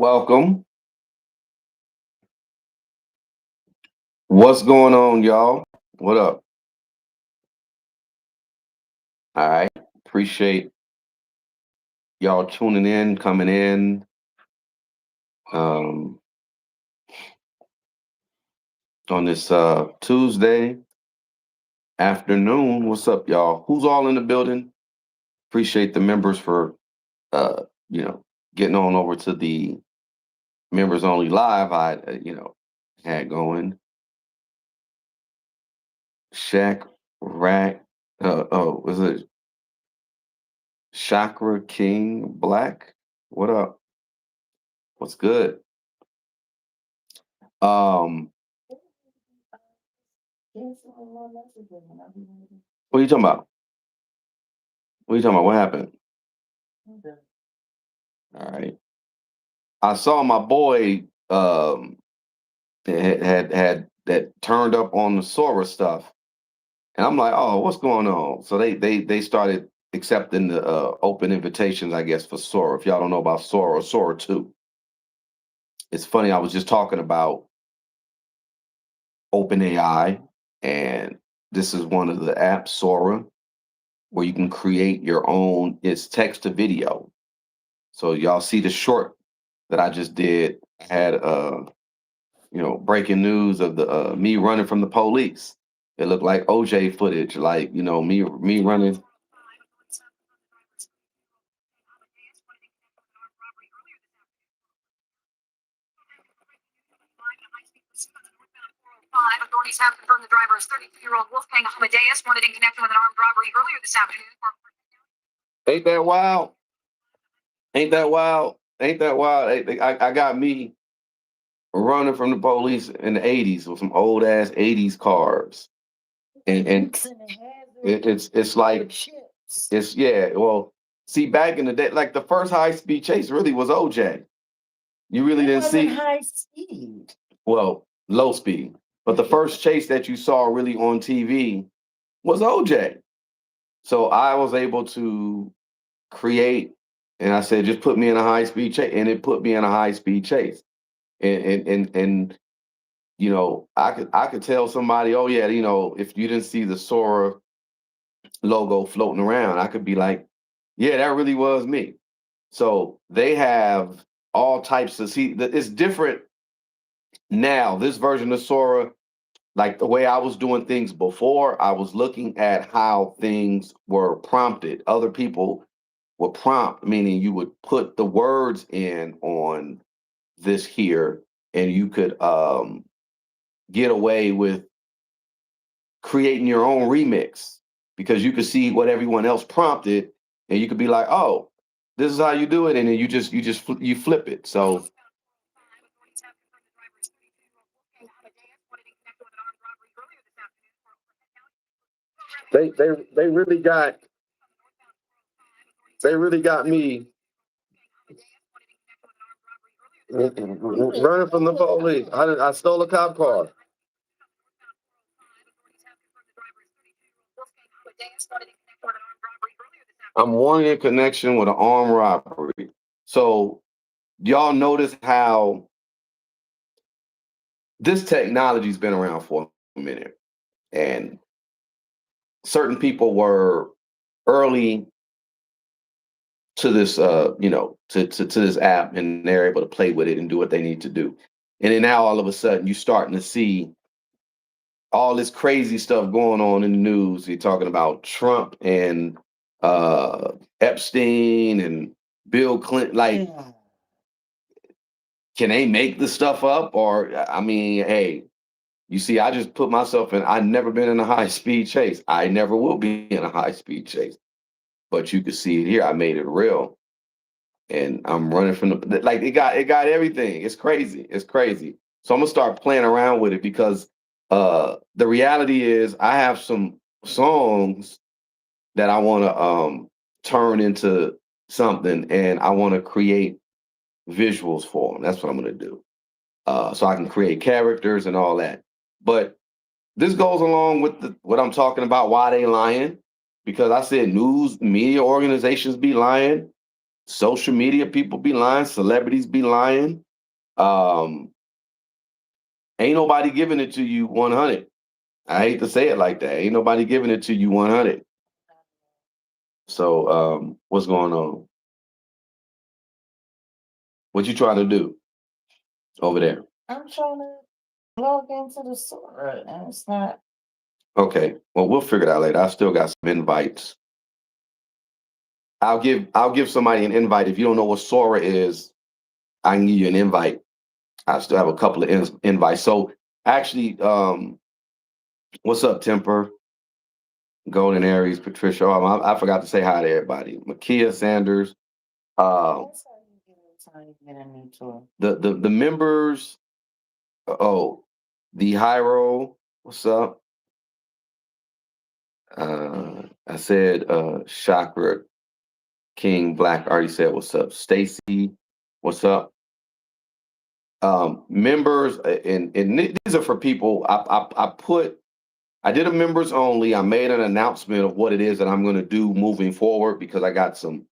Welcome. What's going on, y'all? What up? All right. Appreciate y'all tuning in, coming in um, on this Tuesday afternoon. What's up, y'all? Who's all in the building? Appreciate the members for uh, you know getting on over to the members only live. I had going. Shaq Rack. Was it Chakra King Black? What up? What's good? Um, what are you talking about? What are you talking about? What happened? All right. I saw my boy had that turned up on the Sora stuff, and I'm like, oh, what's going on? So they started accepting the open invitations, I guess, for Sora. If y'all don't know about Sora, Sora 2. It's funny. I was just talking about OpenAI, and this is one of the apps, Sora, where you can create your own. It's text to video. So y'all see the short that I just did. I had breaking news of the me running from the police. It looked like OJ footage, like me running. Authorities have confirmed the driver is 32-year-old Wolfgang Amadeus, wanted in connection with an armed robbery earlier this afternoon. Ain't that wild? Ain't that wild? Ain't that wild? I got me running from the police in the '80s with some old ass '80s cars, and it's like it's yeah. Well, see, back in the day, like the first high speed chase really was OJ. You really didn't see high speed. well low speed, but the first chase that you saw really on TV was OJ. So I was able to create, and I said, just put me in a high speed chase, and it put me in a high speed chase. And I could tell somebody, oh yeah, if you didn't see the Sora logo floating around, I could be like, yeah, that really was me. So they have all types of it's different now. This version of Sora, like the way I was doing things before, I was looking at how things were prompted. Other people would prompt, meaning you would put the words in on this here, and you could get away with creating your own remix because you could see what everyone else prompted, and you could be like, oh, this is how you do it, and then you flip it. So they really got me running from the police. I stole a cop car. I'm wanting a connection with an armed robbery. So y'all notice how this technology's been around for a minute, and certain people were early to this, to this app, and they're able to play with it and do what they need to do. And then now all of a sudden, you're starting to see all this crazy stuff going on in the news. You're talking about Trump and Epstein and Bill Clinton. Like, can they make this stuff up? Or, I mean, hey, you see, I just put myself in, I've never been in a high speed chase. I never will be in a high speed chase. But you can see it here. I made it real. And I'm running from like it got everything. It's crazy. It's crazy. So I'm gonna start playing around with it because the reality is I have some songs that I want to turn into something, and I want to create visuals for them. That's what I'm gonna do. So I can create characters and all that. But this goes along with what I'm talking about. Why they lying? Because I said news media organizations be lying. social media people be lying, celebrities be lying. Um, ain't nobody giving it to you 100. I hate to say it like that. Ain't nobody giving it to you 100. So, what's going on? What you trying to do over there? I'm trying to log into the store and it's not. Okay. Well, we'll figure it out later. I still got some invites. I'll give somebody an invite. If you don't know what Sora is, I can give you an invite. I still have a couple of invites. So actually, what's up, Temper? Golden Aries, Patricia. Oh, I forgot to say hi to everybody. Makia Sanders. Uh, That's how you get time to get a new tour. the members. Oh, the Hyro. What's up? I said Chakra King Black already said what's up. Stacy, what's up? Members and these are for people. I did a members only. I made an announcement of what it is that I'm going to do moving forward because I got some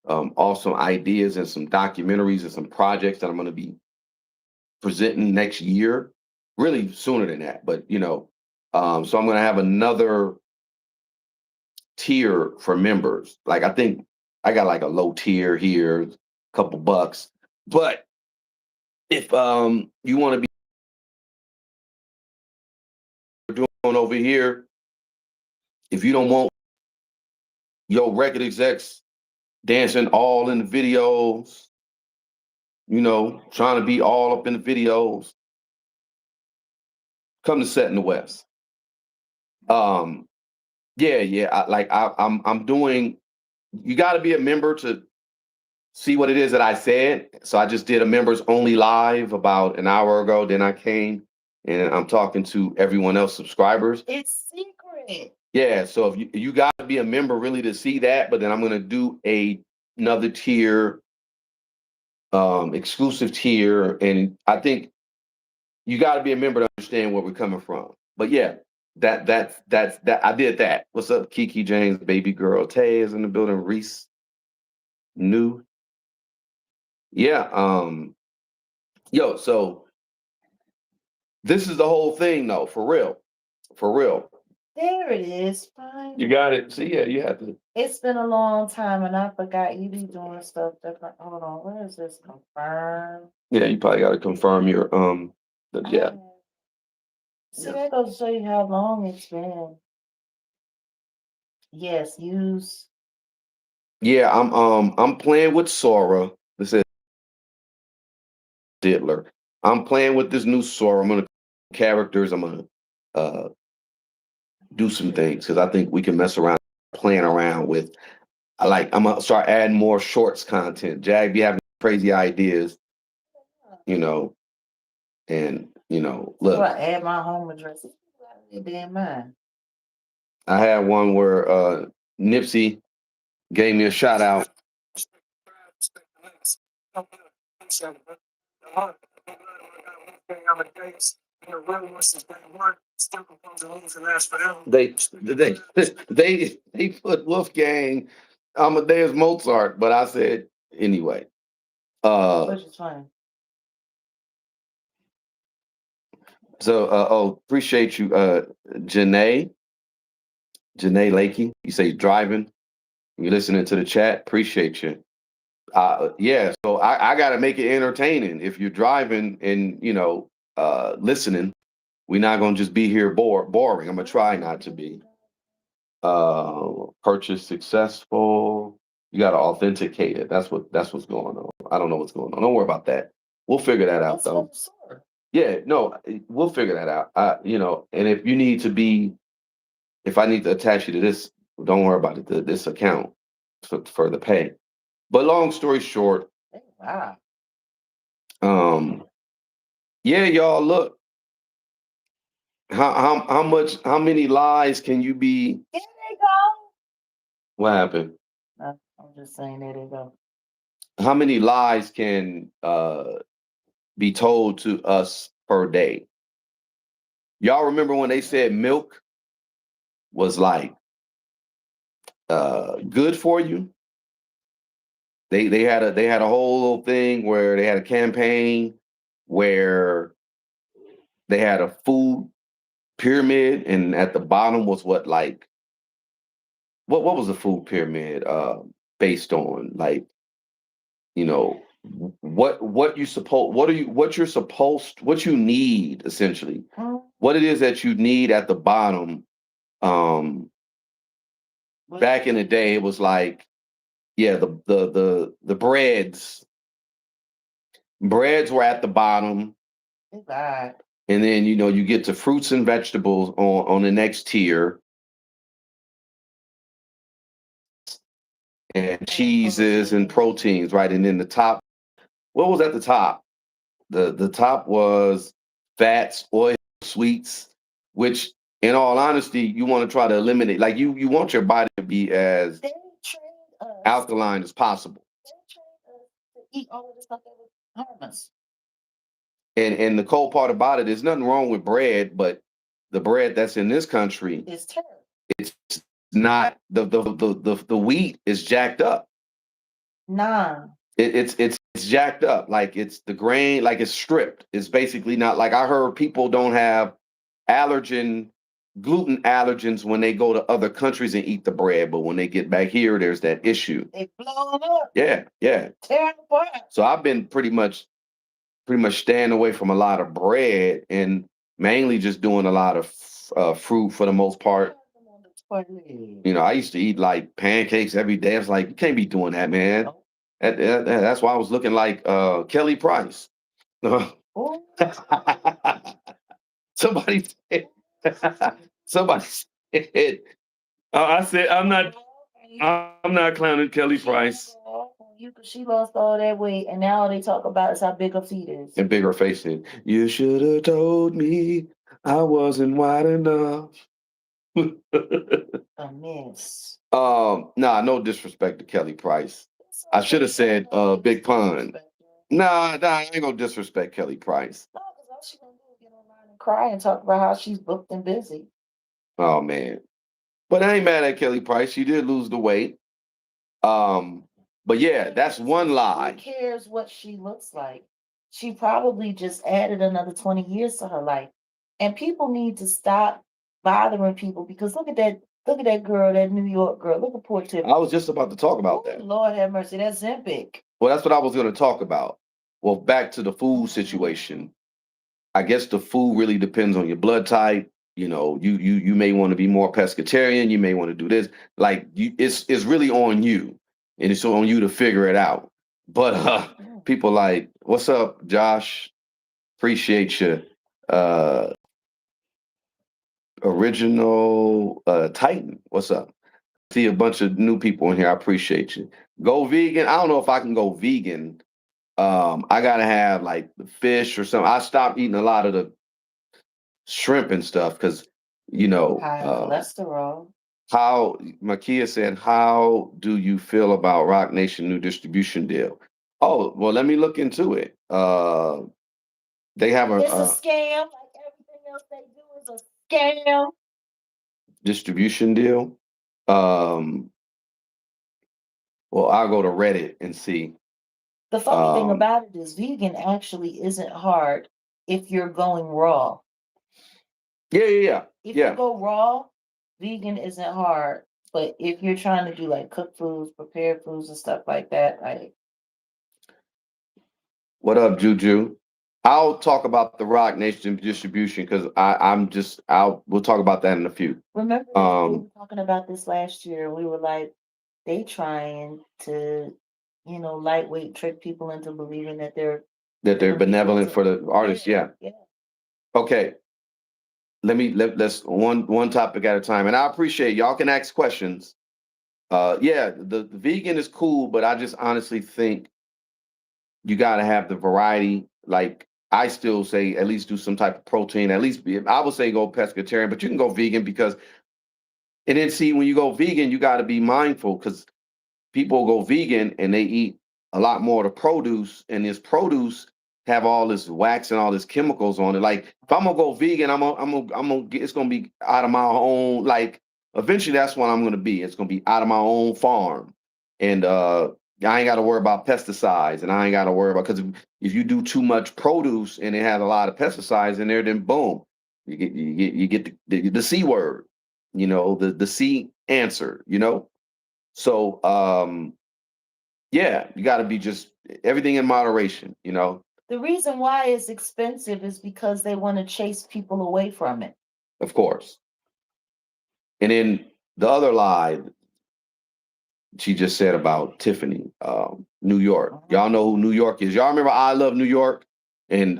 awesome ideas and some documentaries and some projects that I'm going to be presenting next year. Really sooner than that, but so I'm going to have another tier for members. Like I think I got like a low tier here, a couple bucks. But if you want to be doing over here, if you don't want your record execs dancing all in the videos, trying to be all up in the videos, come to Set in the West. Um, yeah. I'm doing. You got to be a member to see what it is that I said. So I just did a members only live about an hour ago. Then I came and I'm talking to everyone else subscribers. It's secret. Yeah, so if you got to be a member really to see that, but then I'm gonna do another tier, exclusive tier, and I think you got to be a member to understand where we're coming from. But yeah, that I did that. What's up, Kiki James, baby girl? Tay is in the building. Reese, new, yeah. Yo, so this is the whole thing, though, for real, for real. There it is. Fine. You got it. See, yeah, you have to. It's been a long time and I forgot you be doing stuff different. Hold on, where is this confirm? Yeah, you probably got to confirm your yeah. See, that goes to show you how long it's been. Yes, use. Yeah, I'm playing with Sora. This is Diddler. I'm playing with this new Sora. I'm gonna characters. I'm gonna uh do some things because I think we can mess around playing around with. I'm gonna start adding more shorts content. Jag be having crazy ideas, you know, and So look, I add my home address. Damn mine. I had one where Nipsey gave me a shout out. They put Wolfgang Amadeus Mozart, but I said anyway. Which is fine. So appreciate you, Janae Lakey. You say driving. You listening to the chat. Appreciate you. Yeah, so I got to make it entertaining. If you're driving and listening, we're not gonna just be here boring. I'm gonna try not to be. Purchase successful. You got to authenticate it. That's what's going on. I don't know what's going on. Don't worry about that. We'll figure that out though. Yeah, no, we'll figure that out. And if you need to be, if I need to attach you to this, don't worry about it. This account for the pay. But long story short, wow. Yeah, y'all look. How many lies can you be? There they go. What happened? I'm just saying there they go. How many lies can be told to us per day? Y'all remember when they said milk was like good for you? They had a whole little thing where they had a campaign where they had a food pyramid, and at the bottom was what was the food pyramid based on? Like, you know, what you suppose what you need essentially. What it is that you need at the bottom. Um Back in the day it was like, yeah, the breads were at the bottom, God. and then you get to fruits and vegetables on the next tier, and cheeses and proteins, right? And then the top, what was at the top? The top was fats, oil, sweets, which in all honesty, you want to try to eliminate. Like you want your body to be as They trained us. alkaline as possible. They trained us to eat all of the stuff that would harm us. And the cold part about it, there's nothing wrong with bread, but the bread that's in this country, It's terrible. it's not the wheat is jacked up. Nah. It's jacked up. Like it's the grain, like it's stripped. It's basically not like I heard people don't have gluten allergens when they go to other countries and eat the bread, but when they get back here, there's that issue. They blow up. Yeah. Terrible part. So I've been pretty much staying away from a lot of bread and mainly just doing a lot of fruit for the most part. I used to eat like pancakes every day. I was like, you can't be doing that, man. That's why I was looking like Kelly Price. Somebody said, somebody said, I said, I'm not clowning Kelly Price. She lost all that weight, and now they talk about is how big her feet is. And bigger face is. You should have told me I wasn't wide enough. A mess. Nah, no disrespect to Kelly Price. I should have said Big Pun. Nah, I ain't gonna disrespect Kelly Price. No, because all she gonna do is get online and cry and talk about how she's booked and busy. Oh man. But I ain't mad at Kelly Price. She did lose the weight. But yeah, that's one lie. Who cares what she looks like? She probably just added another 20 years to her life. And people need to stop bothering people because look at that girl, that New York girl. Look at poor Tiffany. I was just about to talk about that. Lord have mercy, that's Zempic. Well, that's what I was going to talk about. Well, back to the food situation. I guess the food really depends on your blood type. You may want to be more pescatarian. You may want to do this. Like it's really on you, and it's on you to figure it out. But people like, what's up, Josh? Appreciate you. Original Titan, what's up? See a bunch of new people in here. I appreciate you. Go vegan. I don't know if I can go vegan. I gotta have like the fish or something. I stopped eating a lot of the shrimp and stuff because high cholesterol. How Makia said, how do you feel about Rock Nation new distribution deal? Oh, well, let me look into it. They have it's a scam, like everything else they do is a scam. Distribution deal. Well, I'll go to Reddit and see. The funny thing about it is vegan actually isn't hard if you're going raw. Yeah. If you go raw, vegan isn't hard. But if you're trying to do like cooked foods, prepared foods and stuff like that, like what up, Juju? I'll talk about the Rock Nation distribution because we'll talk about that in a few. Remember we were talking about this last year. We were like, they trying to, lightweight trick people into believing that they're benevolent for the artists. Yeah. Okay. Let's one topic at a time. And I appreciate y'all can ask questions. The vegan is cool, but I just honestly think you got to have the variety. Like I still say, at least do some type of protein. At least I would say go pescatarian, but you can go vegan because. And then see, when you go vegan, you got to be mindful because people go vegan and they eat a lot more of the produce, and this produce have all this wax and all this chemicals on it. Like if I'm gonna go vegan, it's gonna be out of my own. Like eventually, that's what I'm gonna be. It's gonna be out of my own farm, and I ain't got to worry about pesticides, and I ain't got to worry about because if you do too much produce and it has a lot of pesticides in there, then boom, you get the C word, the C answer, So yeah, you got to be just everything in moderation. The reason why it's expensive is because they want to chase people away from it. Of course. And then the other lie she just said about Tiffany, New York. Y'all know who New York is. Y'all remember I Love New York and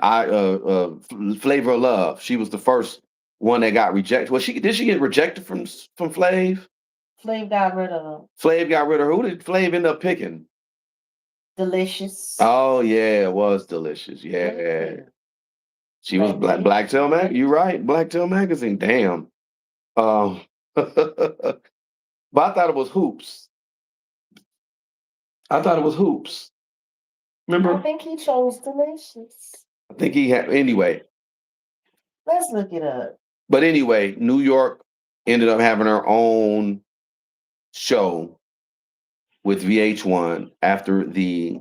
Flavor of Love. She was the first one that got rejected. Well, did she get rejected from Flav? Flav got rid of her. Flav got rid of her. Who did Flav end up picking? Delicious. Oh yeah, it was Delicious. Yeah. She was Blacktail Mag. You right, Blacktail Magazine. Damn. But I thought it was Hoops. Remember? I think he chose Delicious. I think he had anyway. Let's look it up. But anyway, New York ended up having her own show with VH1 after the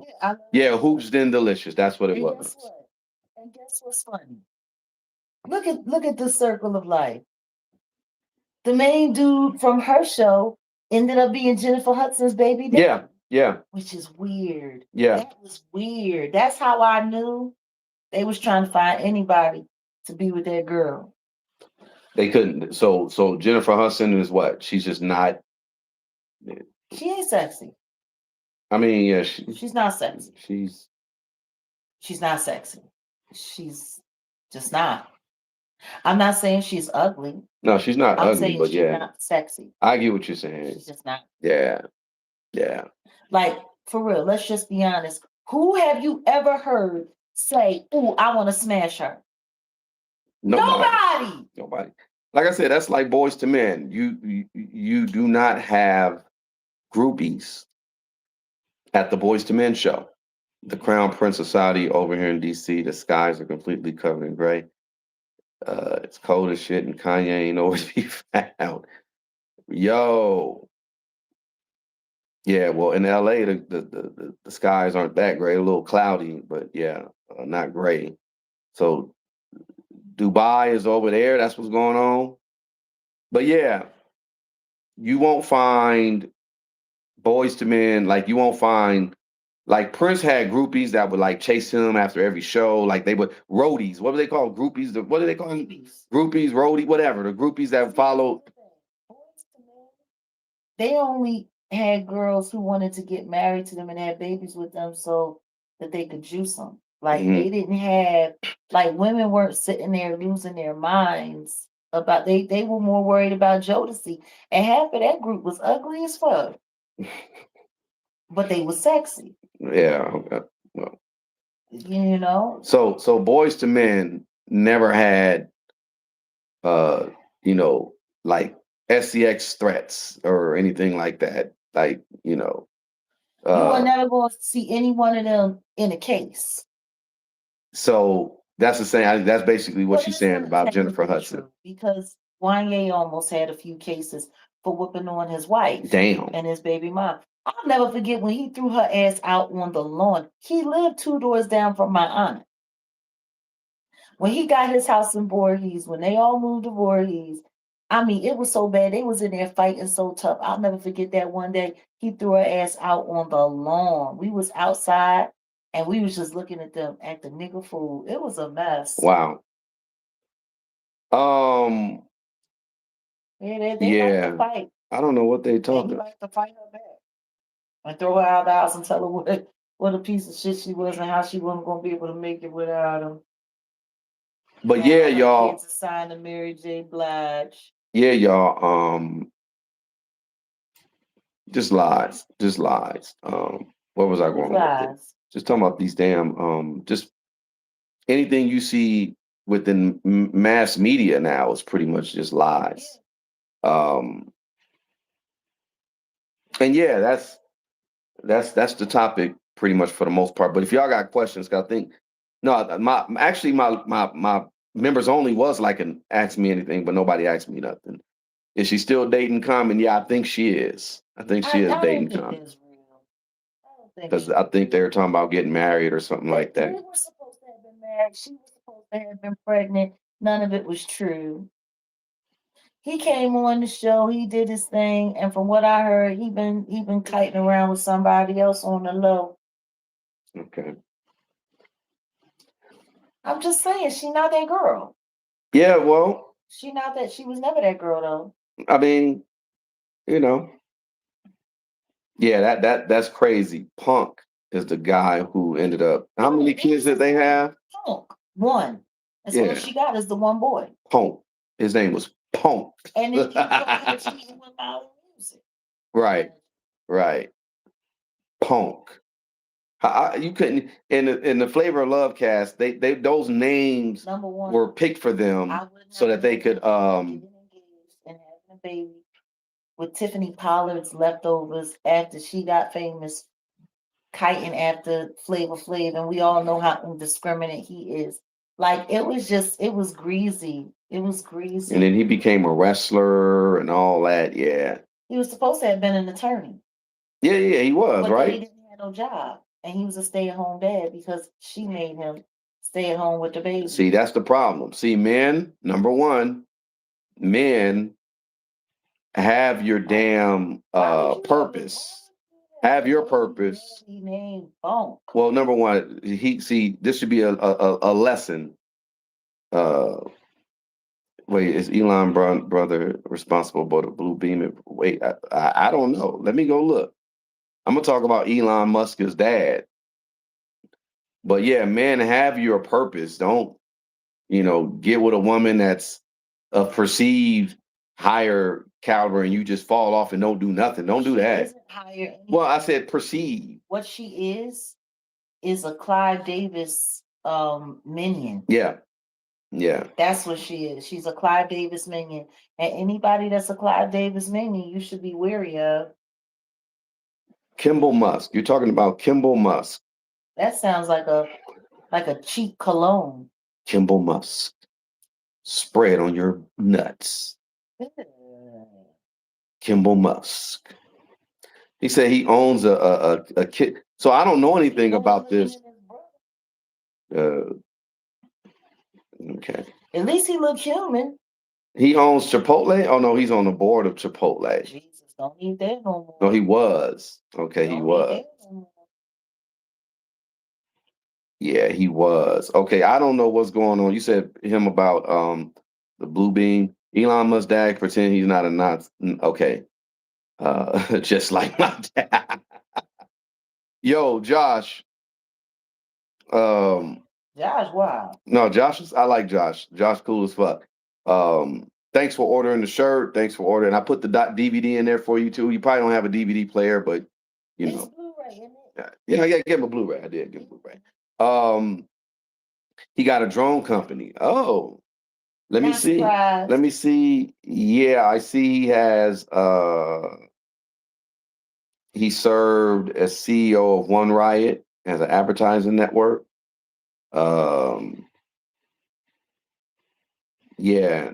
Hoops Then Delicious. That's what it was. And guess what's funny? Look at the circle of life. The main dude from her show ended up being Jennifer Hudson's baby daddy. Yeah. Which is weird. Yeah. That was weird. That's how I knew they was trying to find anybody to be with that girl. They couldn't. So Jennifer Hudson is what? She's just not. She ain't sexy. I mean, yeah, she's not sexy. She's not sexy. She's just not. I'm not saying she's ugly. No, she's not ugly, but she's not sexy. I get what you're saying. She's just not. Yeah. Like, for real, let's just be honest. Who have you ever heard say, "Ooh, I want to smash her"? Nobody. Like I said, that's like Boys to Men. You do not have groupies at the Boys to Men show. The Crown Prince of Saudi over here in DC, the skies are completely covered in gray. It's cold as shit, and Kanye ain't nowhere to be found. Yo. Yeah, well, in LA, the skies aren't that gray, a little cloudy, but yeah, not gray. So Dubai is over there. That's what's going on. But yeah, you won't find Boys to Men, like you won't find, like Prince had groupies that would like chase him after every show. Like they would roadies. What were they called? Groupies? What do they call them? Groupies, roadie, whatever. The groupies that followed. They only had girls who wanted to get married to them and have babies with them so that they could juice them. Like they didn't have, like women weren't sitting there losing their minds about, they were more worried about Jodeci. And half of that group was ugly as fuck. But they were sexy. Yeah. Well. So Boys to Men never had like SCX threats or anything like that. Like, you are never going to see any one of them in a case. So that's the same. That's basically what she's saying about Jennifer Hudson. Because Wanye almost had a few cases for whooping on his wife. Damn. And his baby mom. I'll never forget when he threw her ass out on the lawn. He lived 2 doors down from my aunt. When he got his house in Voorhees, when they all moved to Voorhees, I mean, it was so bad. They was in there fighting so tough. I'll never forget that one day he threw her ass out on the lawn. We was outside and we was just looking at them at the nigga food. It was a mess. Wow. They like to fight. I don't know what they talking. They like to fight her back and throw her out of the house and tell her what a piece of shit she was and how she wasn't gonna be able to make it without him. But and yeah, y'all. Kids assigned to Mary J. Blige. Yeah, y'all. Just lies. Where was I going with it? Just talking about these damn. Just anything you see within mass media now is pretty much just lies. And yeah, that's the topic pretty much for the most part. But if y'all got questions, cause I think my members only was like an ask me anything, but nobody asked me nothing. Is she still dating Common? Yeah, I think she is. I think she is dating Common. because I think they were talking about getting married or something like They that. were supposed to have been married. She was supposed to have been pregnant. None of it was true. He came on the show, he did his thing, and from what I heard, he been kiting around with somebody else on the low. Okay. I'm just saying, she not that girl. Yeah, well, She not that. She was never that girl though. I mean, you know, yeah, that's crazy. Punk is the guy who ended up. How many kids did they have? Punk. One. That's all Yeah. she got is the one boy. Punk. His name was Punk. And then he cheating with my music. Right. Right. Punk. You couldn't in the Flavor of Love cast. They those names Number one were picked for them so that they could getting engaged and having a baby with Tiffany Pollard's leftovers after she got famous, kiting after Flavor Flav, and we all know how indiscriminate he is. Like it was greasy. It was greasy. And then he became a wrestler and all that. Yeah. He was supposed to have been an attorney. Yeah, he was, but right? He didn't have no job, and he was a stay-at-home dad because she made him stay at home with the baby. See, that's the problem. See, men, number one, men have your damn purpose. Have your purpose. He named Bone. Well, number one, this should be a lesson. Wait, is Elon brother responsible for the blue beam? Wait, I don't know. Let me go look. I'm gonna talk about Elon Musk's dad. But yeah, men, have your purpose. Don't, get with a woman that's a perceived higher caliber and you just fall off and don't do nothing. Don't do that. Isn't higher. Well, I said perceived. What she is a Clive Davis minion. Yeah. Yeah. That's what she is. She's a Clive Davis minion. And anybody that's a Clive Davis minion, you should be wary of. Kimball Musk. You're talking about Kimball Musk. That sounds like a cheap cologne. Kimball Musk. Spread on your nuts. Kimball Musk. He said he owns a kid. So I don't know anything about this. Okay. At least he looked human. He owns Chipotle? Oh no, he's on the board of Chipotle. Jesus, don't eat that no more. No, he was. Okay, he was. Yeah, he was. Okay, I don't know what's going on. You said him about the blue beam. Elon Musk dad pretend he's not a Nazi. Okay. Just like my dad. Yo, Josh. Josh, wow. No, I like Josh. Josh cool as fuck. Thanks for ordering the shirt. Thanks for ordering. I put the DVD in there for you too. You probably don't have a DVD player, but it's Blu-ray, isn't it? Yeah, I got to give him a Blu-ray. I did give him a Blu-ray. He got a drone company. Oh, let me see. Surprised. Let me see. Yeah, I see he has he served as CEO of One Riot as an advertising network. Yeah,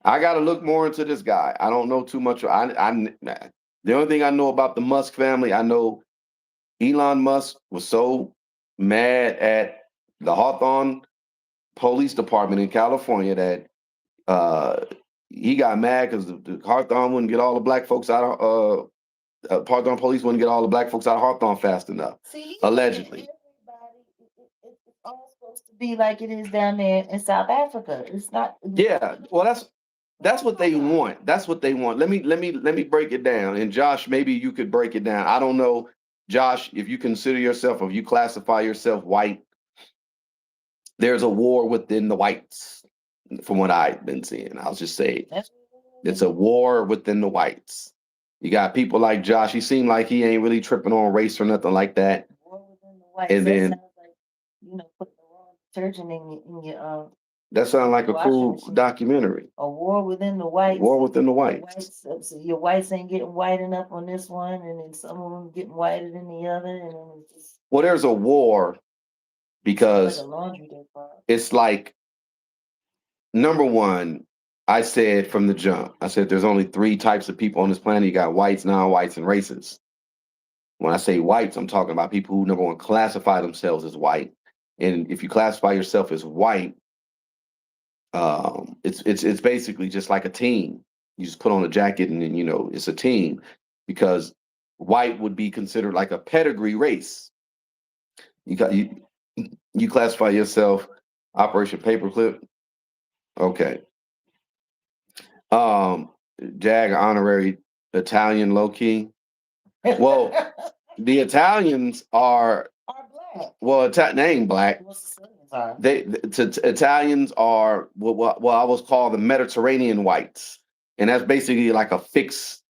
I got to look more into this guy. I don't know too much. The only thing I know about the Musk family, I know Elon Musk was so mad at the Hawthorne Police Department in California that he got mad because the Hawthorne wouldn't get all the black folks out of Hawthorne Police wouldn't get all the black folks out of Hawthorne fast enough. See, allegedly. It's all supposed to be like it is down there in South Africa. It's not. Yeah, well, that's what they want. That's what they want. Let me break it down. And Josh, maybe you could break it down. I don't know, Josh, if you consider yourself, if you classify yourself white, there's a war within the whites, from what I've been seeing. I'll just say it's a war within the whites. You got people like Josh. He seemed like he ain't really tripping on race or nothing like that. War within the whites. And then, sounds like, putting the wrong detergent in your that sounds like a cool machine. Documentary. A war within the whites. War within the whites. So your whites ain't getting white enough on this one, and then some of them getting whiter than the other, and then it's just. Well, there's a war because like a laundry day it's like, number one, I said from the jump, I said there's only 3 types of people on this planet. You got whites, non-whites, and racists. When I say whites, I'm talking about people who, number one, classify themselves as white. And if you classify yourself as white, it's basically just like a team. You just put on a jacket and then it's a team, because white would be considered like a pedigree race. You classify yourself Operation Paperclip. Okay. Jag honorary Italian low key. Well, the Italians are black. well, they ain't black. Well, Sicilians are. Italians are what I was called the Mediterranean whites, and that's basically like a fixed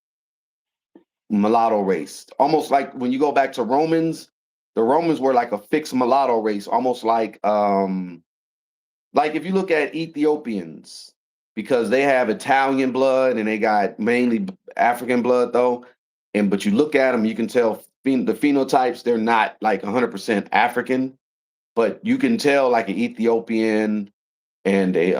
mulatto race. Almost like when you go back to Romans, the Romans were like a fixed mulatto race, almost like if you look at Ethiopians, because they have Italian blood and they got mainly African blood though, but you look at them, you can tell the phenotypes, they're not like 100% African, but you can tell like an Ethiopian and a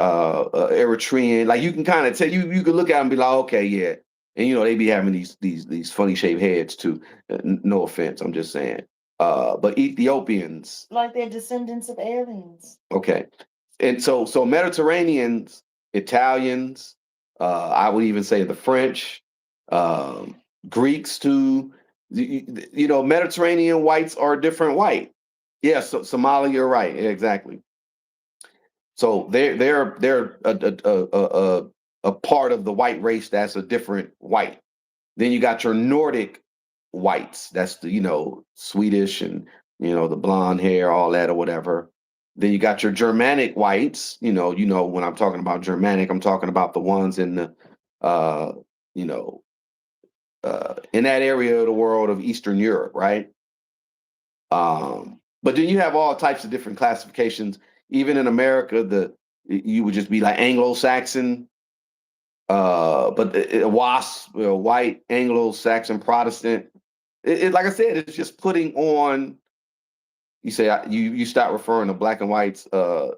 Eritrean, like you can kind of tell, you can look at them and be like, okay, yeah. And they be having these funny shaped heads too. No offense, I'm just saying. But Ethiopians, like they're descendants of aliens. Okay. And so Mediterraneans, Italians, I would even say the French, Greeks too. Mediterranean whites are a different white. Yes, Somalia, you're right, exactly. So they're a part of the white race that's a different white. Then you got your Nordic whites. That's the Swedish and the blonde hair, all that or whatever. Then you got your Germanic whites. When I'm talking about Germanic, I'm talking about the ones in the in that area of the world of Eastern Europe, right? But then you have all types of different classifications. Even in America, you would just be like Anglo-Saxon, but WASP, white, Anglo-Saxon, Protestant. Like I said, it's just putting on. You say you start referring to black and whites long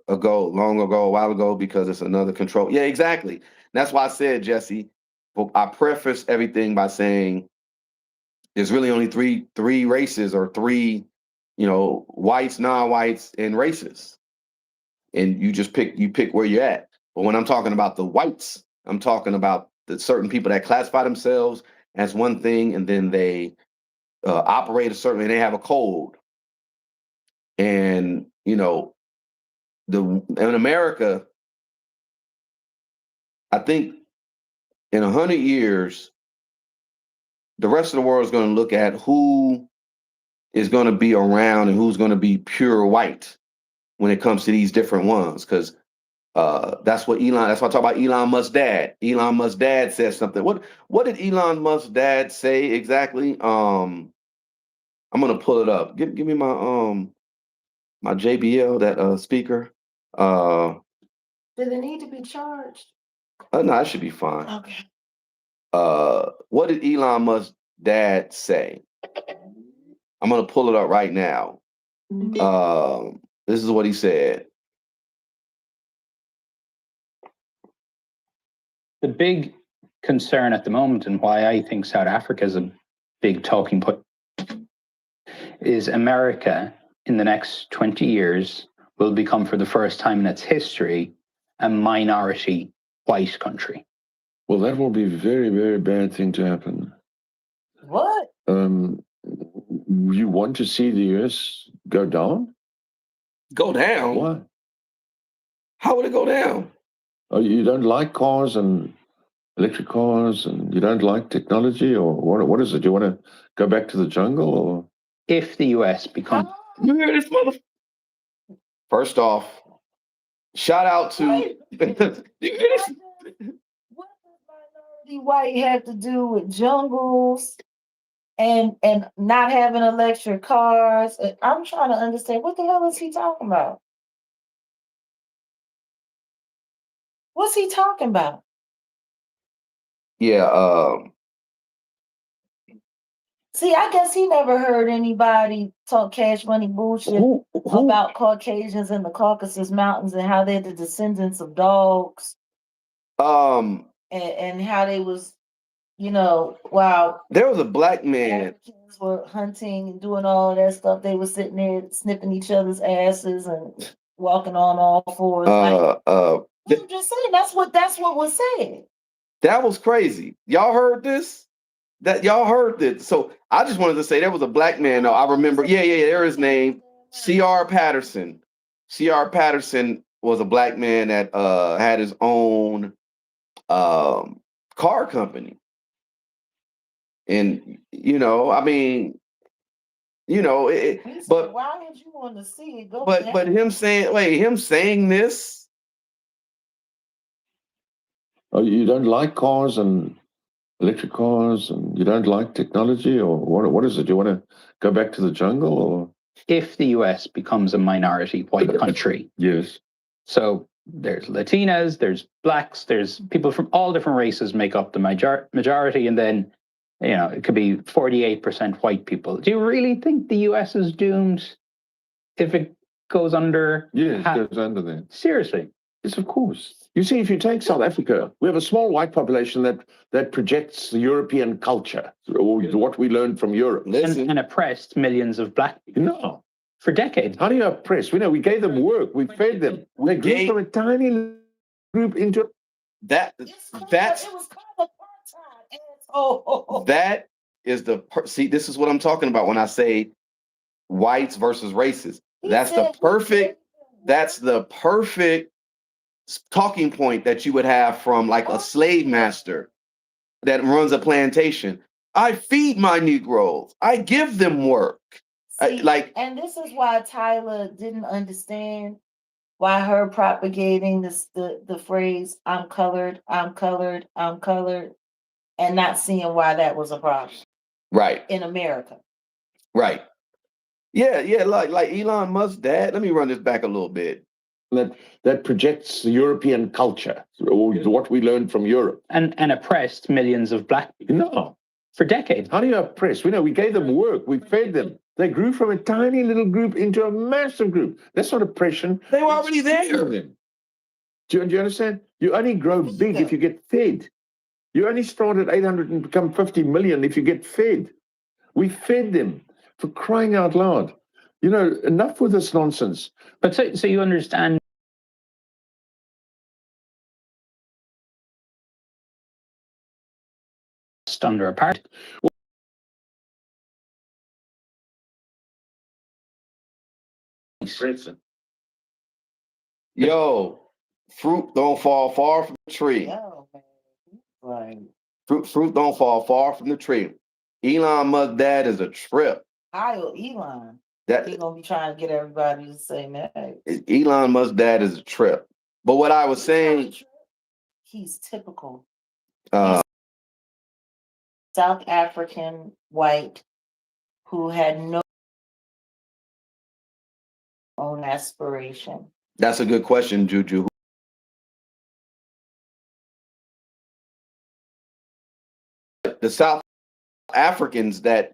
ago, a while ago, because it's another control. Yeah, exactly. That's why I said, Jesse. But I preface everything by saying there's really only three races, or three, whites, non-whites, and races, and you pick where you're at. But when I'm talking about the whites, I'm talking about the certain people that classify themselves as one thing, and then they operate a certain, and they have a code. And in America, I think in 100 years, the rest of the world is going to look at who is going to be around and who's going to be pure white when it comes to these different ones. Because that's what that's why I talk about Elon Musk's dad. Elon Musk's dad said something. What did Elon Musk's dad say exactly? I'm going to pull it up. Give me my JBL, that speaker. Does it need to be charged? No, it should be fine. Okay. What did Elon Musk's dad say? I'm gonna pull it up right now. This is what he said. The big concern at the moment, and why I think South Africa is a big talking point, is America in the next 20 years will become, for the first time in its history, a minority white country. Well, that will be a very, very bad thing to happen. What? You want to see the US go down? Go down? Why? How would it go down? Oh, you don't like cars and electric cars, and you don't like technology, or what is it? Do you want to go back to the jungle, or? If the US becomes... You hear this First off, shout out to... You hear this? What does minority white have to do with jungles and not having electric cars? I'm trying to understand, what the hell is he talking about? What's he talking about? Yeah. See, I guess he never heard anybody talk cash money bullshit about Caucasians in the Caucasus Mountains and how they're the descendants of dogs. And how they was while There was a black man. Africans were hunting and doing all of that stuff, they were sitting there sniffing each other's asses and walking on all fours. I'm just saying that's what was said. That was crazy. Y'all heard this? Y'all heard this? So I just wanted to say there was a black man. though. I remember. Yeah. There his name, C.R. Patterson. C.R. Patterson was a black man that had his own car company, and I mean, but why did you want to see it go? But him saying this. Oh, you don't like cars and electric cars, and you don't like technology, or what is it? You want to go back to the jungle, or? If the US becomes a minority white country, Yes. So there's Latinas, there's blacks, there's people from all different races make up the majority, and then it could be 48% white people. Do you really think the US is doomed if it goes under? Yes, it goes under there. Seriously? Yes, of course. You see, if you take South Africa, we have a small white population that projects the European culture, or what we learned from Europe. And oppressed millions of black people. No. For decades. How do you oppress? We gave them work. We fed them. They grew from a tiny group into that. It was called apartheid. That is see. This is what I'm talking about when I say whites versus races. That's the perfect talking point that you would have from like a slave master that runs a plantation. I feed my Negroes. I give them work. And this is why Tyler didn't understand why her propagating the phrase I'm colored, and not seeing why that was a problem. Right. In America. Right. Yeah, like Elon Musk's dad. Let me run this back a little bit. That projects the European culture, or what we learned from Europe. And oppressed millions of black people. No. For decades. How do you oppress? We gave them work. We fed them. They grew from a tiny little group into a massive group. That's not oppression. They were already there. Do you understand? You only grow big if you get fed. You only start at 800 and become 50 million if you get fed. We fed them, for crying out loud. Enough with this nonsense. But so you understand under apartheid. Yo, fruit don't fall far from the tree. Yo, man. Fruit don't fall far from the tree. Elon Musk's dad is a trip. Elon. He's gonna be trying to get everybody to say that. Elon Musk's dad is a trip. But what I was saying, he's typical. He's South African white who had no own aspiration. That's a good question, Juju. The South Africans that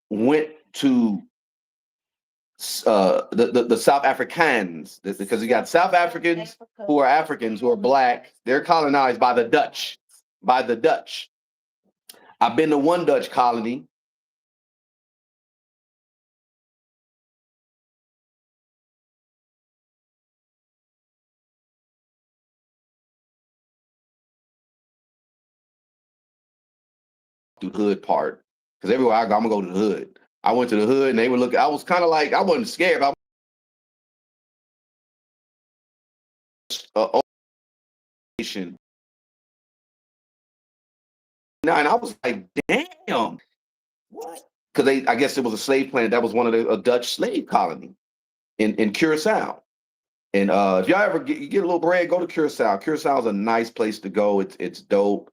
went to the South Africans, because you got South Africans who are black. They're colonized by the Dutch. I've been to one Dutch colony. The hood part, because everywhere I go, I'm gonna go to the hood. I went to the hood and they were looking. I was kind of like, I wasn't scared. Now, and I was like, damn, what? Because I guess it was a slave planet. That was one of a Dutch slave colony in Curacao. And if y'all ever get a little bread, go to Curacao. Curacao is a nice place to go. It's dope.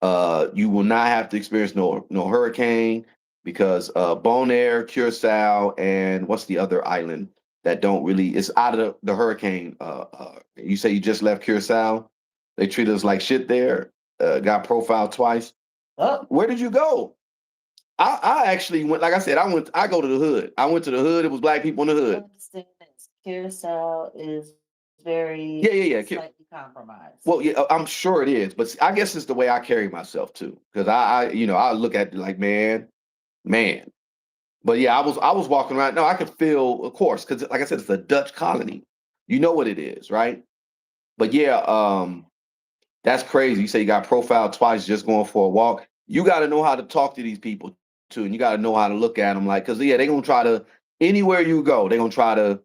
You will not have to experience no hurricane, because Bonaire, Curacao, and what's the other island that don't really, it's out of the hurricane. You say you just left Curacao. They treat us like shit there. Got profiled twice. Where did you go? I actually went, like I said, I go to the hood. I went to the hood. It was black people in the hood. Understand this. Curacao is very Yeah. slightly compromised. Well, yeah, I'm sure it is, but I guess it's the way I carry myself too. Because I look at it like, man. But yeah, I was walking around. No, I could feel, of course, because like I said, it's a Dutch colony. You know what it is, right? But yeah, that's crazy. You say you got profiled twice just going for a walk. You got to know how to talk to these people too, and you got to know how to look at them like, because yeah, they're gonna try to anywhere you go, they're gonna try to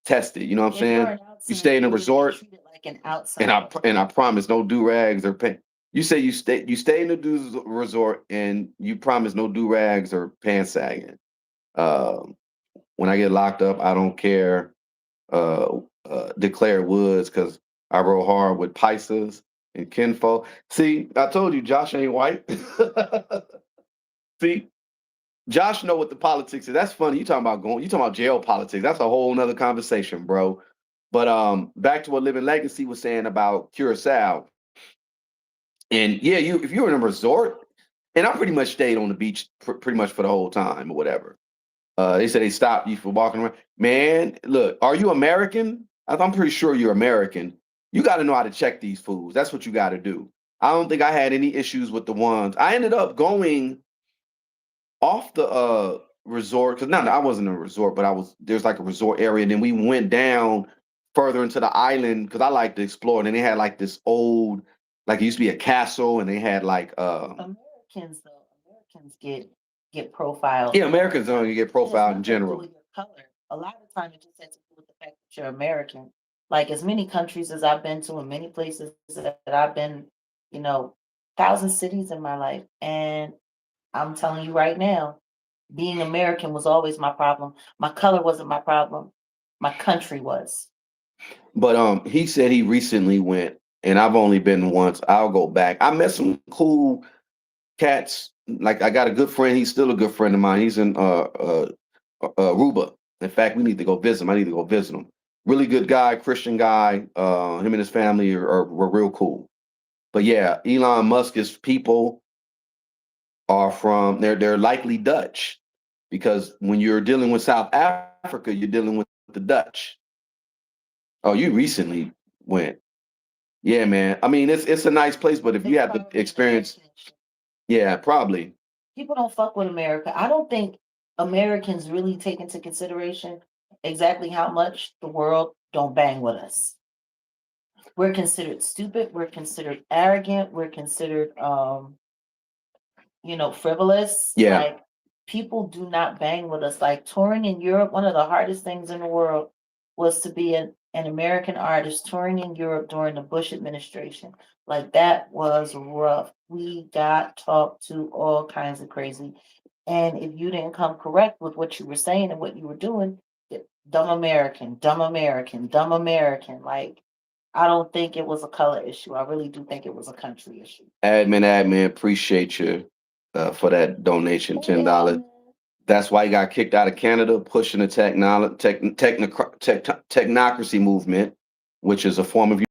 test it. You know what I'm If you're saying? an You outsider, stay in a you're gonna be resort, treated like an and I outsider. and I promise no do rags or pants. You say you stay in the resort, and you promise no do rags or pants sagging. Um, when I get locked up, I don't care. Declare Woods because I roll hard with Pisces and Kinfo. See, I told you Josh ain't white. See, Josh know what the politics is. That's funny. You talking about jail politics. That's a whole nother conversation, bro. But back to what Living Legacy was saying about Curacao. And yeah, if you're in a resort, and I pretty much stayed on the beach pretty much for the whole time or whatever. They said they stopped you for walking around. Man, look, are you American? I'm pretty sure you're American. You got to know how to check these foods. That's what you got to do. I don't think I had any issues with the ones. I ended up going off the resort because I wasn't in a resort, but there's like a resort area. And then we went down further into the island because I like to explore. And then they had like this old, like it used to be a castle, and they had like Americans get profiled. yeah, Americans don't get It has profiled in nothing to do general. with your color. A lot of time it just has to do with the fact that you're American. Like as many countries as I've been to and many places that I've been, 1,000 cities in my life. And I'm telling you right now, being American was always my problem. My color wasn't my problem. My country was. But he said he recently went, and I've only been once. I'll go back. I met some cool cats. Like I got a good friend. He's still a good friend of mine. He's in Aruba. In fact, we need to go visit him. I need to go visit him. Really good guy, Christian guy. Him and his family were real cool. But yeah, Elon Musk's people are from they're likely Dutch because when you're dealing with South Africa, you're dealing with the Dutch. Oh, you recently went. Yeah, man. I mean, it's a nice place, but if you It's have the probably experience, American shit. yeah, probably. People don't fuck with America. I don't think Americans really take into consideration exactly how much the world don't bang with us. We're considered stupid, we're considered arrogant, we're considered frivolous. Yeah. Like people do not bang with us. Like touring in Europe, one of the hardest things in the world was to be an American artist touring in Europe during the Bush administration. Like that was rough. We got talked to all kinds of crazy. And if you didn't come correct with what you were saying and what you were doing, dumb American, dumb American, dumb American. Like, I don't think it was a color issue. I really do think it was a country issue. Admin, appreciate you for that donation, $10. Yeah. That's why he got kicked out of Canada, pushing the technocracy movement, which is a form of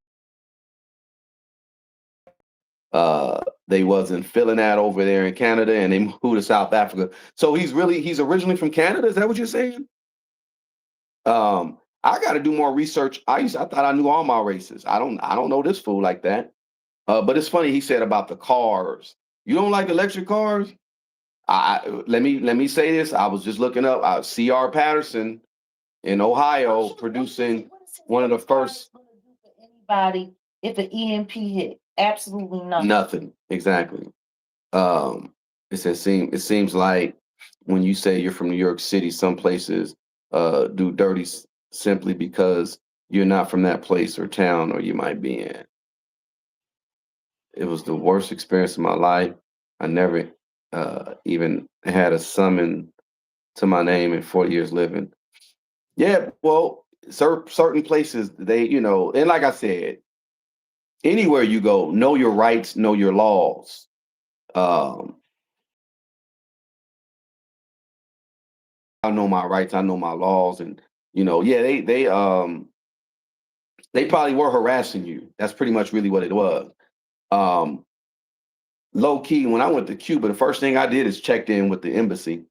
they wasn't feeling that over there in Canada, and they moved to South Africa. So he's originally from Canada. Is that what you're saying? I got to do more research. I thought I knew all my races. I don't know this fool like that. But it's funny he said about the cars. You don't like electric cars? Let me say this. I was just looking up C.R. Patterson in Ohio producing one of the first. Anybody if an EMP hit, absolutely nothing. Nothing exactly. It seems like when you say you're from New York City, some places do dirty simply because you're not from that place or town or you might be in. It was the worst experience of my life. I never even had a summon to my name in 40 years living. Yeah, well, certain places and like I said, anywhere you go, know your rights, know your laws. I know my rights, I know my laws, and yeah, they probably were harassing you. That's pretty much really what it was. Low key, when I went to Cuba, the first thing I did is checked in with the embassy.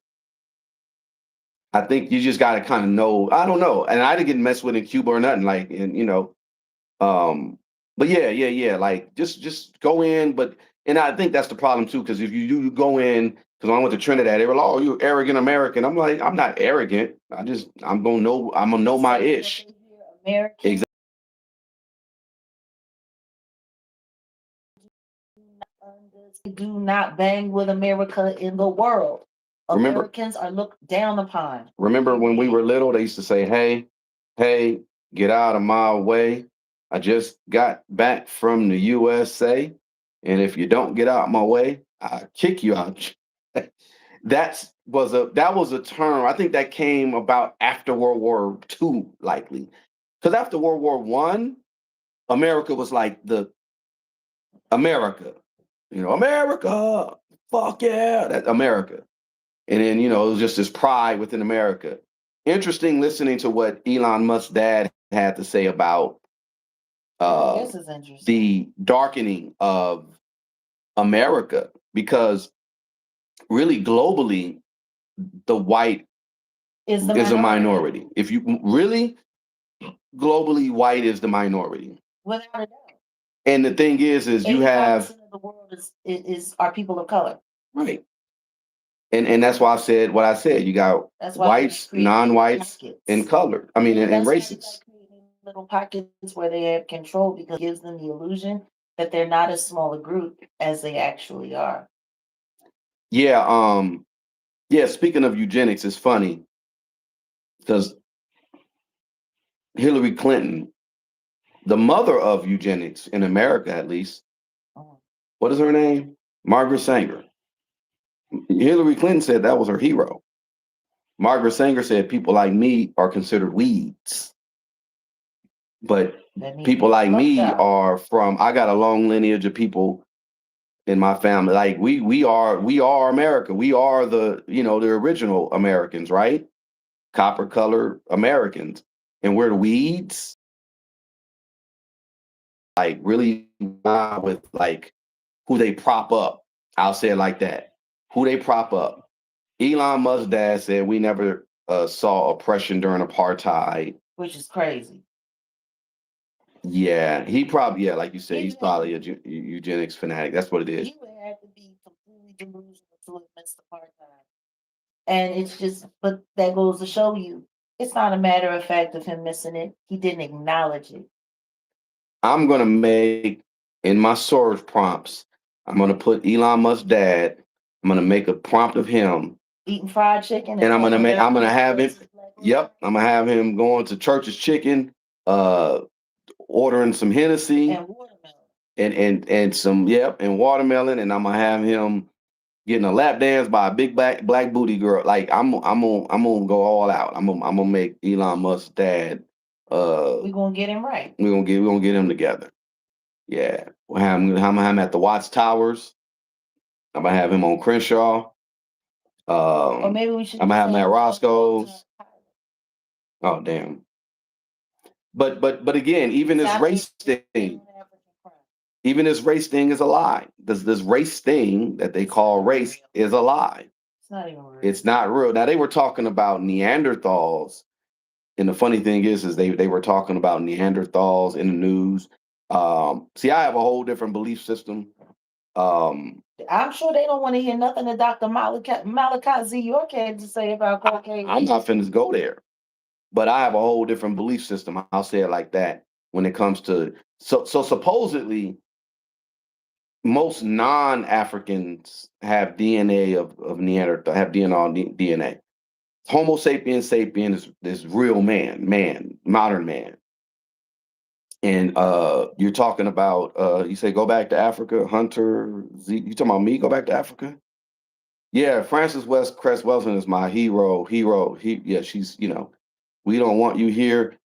I think you just got to kind of know. I don't know, and I didn't get messed with in Cuba or nothing. Like, and But yeah. Like just go in, and I think that's the problem too, because if you go in, because I went to Trinidad, they were like, "Oh, you arrogant American." I'm like, I'm not arrogant. I'm gonna know my ish. American do not bang with America in the world. Remember- Americans are looked down upon. Remember when we were little, they used to say, hey, get out of my way. I just got back from the USA. And if you don't get out my way, I'll kick you out. that was a term. I think that came about after World War II, likely. Because after World War I, America was like the America. America, fuck yeah, that's America. And then, it was just this pride within America. Interesting listening to what Elon Musk's dad had to say about This is interesting. the darkening of America, because really globally, the white is a minority. If you really globally, white is the minority. Without a doubt. And the thing is you have 85% of the world is are people of color. right. And that's why I said what I said. You got whites, non-whites, and colored. I mean, and races. Little pockets where they have control, because it gives them the illusion that they're not as small a group as they actually are. Yeah. Yeah. Speaking of eugenics, it's funny because Hillary Clinton, the mother of eugenics in America, at least, what is her name? Margaret Sanger. Hillary Clinton said that was her hero. Margaret Sanger said people like me are considered weeds. But people like me are I got a long lineage of people in my family. Like we are America. We are the original Americans, right? Copper color Americans. And we're the weeds. Like really with like who they prop up. I'll say it like that. Who they prop up. Elon Musk's dad said we never saw oppression during apartheid. Which is crazy. Yeah, he probably, like you said, he's probably a eugenics fanatic. That's what it is. He would have to be completely delusional to have missed apartheid. And it's just, but that goes to show you, it's not a matter of fact of him missing it. He didn't acknowledge it. I'm going to make, in my source prompts, I'm going to put Elon Musk's dad, I'm going to make a prompt of him eating fried chicken. And I'm going to have him, I'm going to have him going to Church's Chicken, ordering some Hennessy and watermelon. and some, and watermelon. And I'm going to have him getting a lap dance by a big black booty girl. Like I'm gonna go all out. I'm gonna make Elon Musk's dad. We're gonna get him right. We're gonna get him together. Yeah, I'm gonna have him at the Watts Towers. I'm gonna have him on Crenshaw. Or maybe we should. I'm gonna have him at Roscoe's. Oh damn! But again, even this race thing. Even this race thing is a lie. This race thing that they call race is a lie. It's not even real. It's not real. Now they were talking about Neanderthals, and the funny thing is they were talking about Neanderthals in the news. See, I have a whole different belief system. I'm sure they don't want to hear nothing that Dr. Malachi Z. York had to say about cocaine. I'm not finna go there, but I have a whole different belief system. I'll say it like that. When it comes to so supposedly. Most non-Africans have DNA of Neanderthal, have DNA. Homo sapiens sapien is real man, modern man. And you're talking about, you say go back to Africa, Hunter, you talking about me, go back to Africa? Yeah, Frances Cress Welsing is my hero. She's, we don't want you here.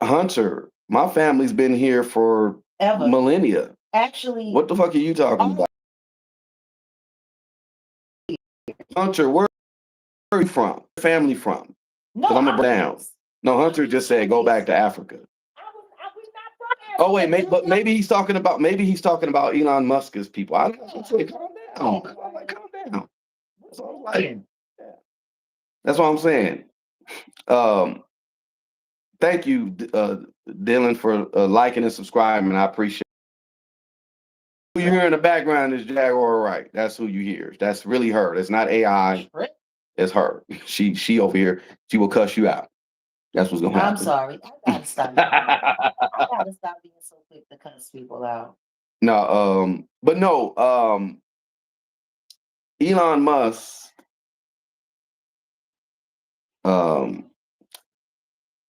Hunter, my family's been here for millennia. Actually, what the fuck are you talking about? Hunter, where are you from? Family from? No, I'm gonna down. No, Hunter just said go back to Africa. Oh wait, maybe he's talking about Elon Musk's people. I say calm down. Calm down. So, that's what I'm saying. Thank you, Dylan, for liking and subscribing. I appreciate it. Who you hear in the background is Jaguar Wright. That's who you hear. That's really her. It's not AI. It's her. She over here. She will cuss you out. That's what's gonna happen. I'm sorry. I gotta stop. I gotta stop being so quick to cuss people out. No, but no, Elon Musk,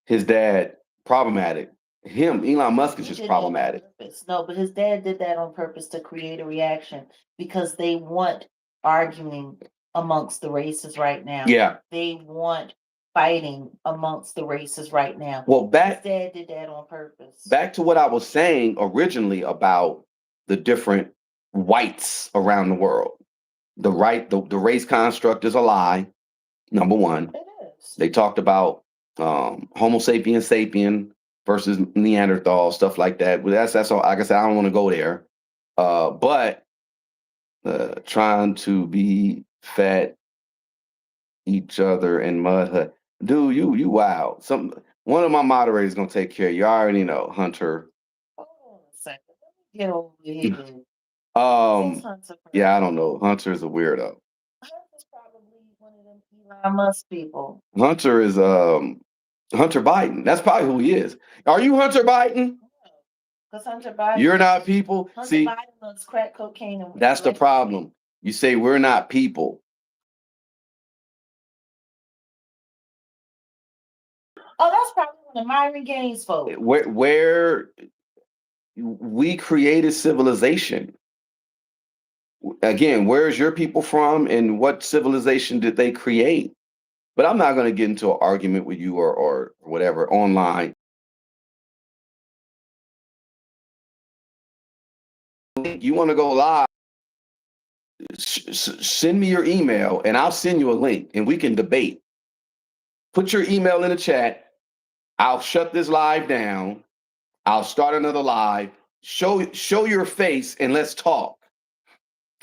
his dad, problematic. Elon Musk is He just did that on problematic. purpose. No, but his dad did that on purpose to create a reaction because they want arguing amongst the races right now. Yeah. They want fighting amongst the races right now. Well, His dad did that on purpose. back to what I was saying originally about the different whites around the world. The race construct is a lie. Number one. It is. They talked about Homo sapiens sapien versus Neanderthal, stuff like that. But that's all. Like I said, I don't want to go there. But trying to be fat each other in mud hut. Dude, you wow. One of my moderators is gonna take care of you. I already know, Hunter. Hold on a second. Let me get over here. Yeah, I don't know. Hunter is a weirdo. Hunter's probably one of them Elon Musk people. Hunter is Hunter Biden. That's probably who he is. Are you Hunter Biden? Because Hunter Biden. You're not people. Hunter See, Biden loves crack cocaine. And that's the problem. You say we're not people. Oh, that's probably one of Myron Gaines' folks. Where we created civilization. Again, where's your people from and what civilization did they create? But I'm not going to get into an argument with you or whatever online. You want to go live, send me your email and I'll send you a link and we can debate. Put your email in the chat. I'll shut this live down. I'll start another live. Show your face and let's talk.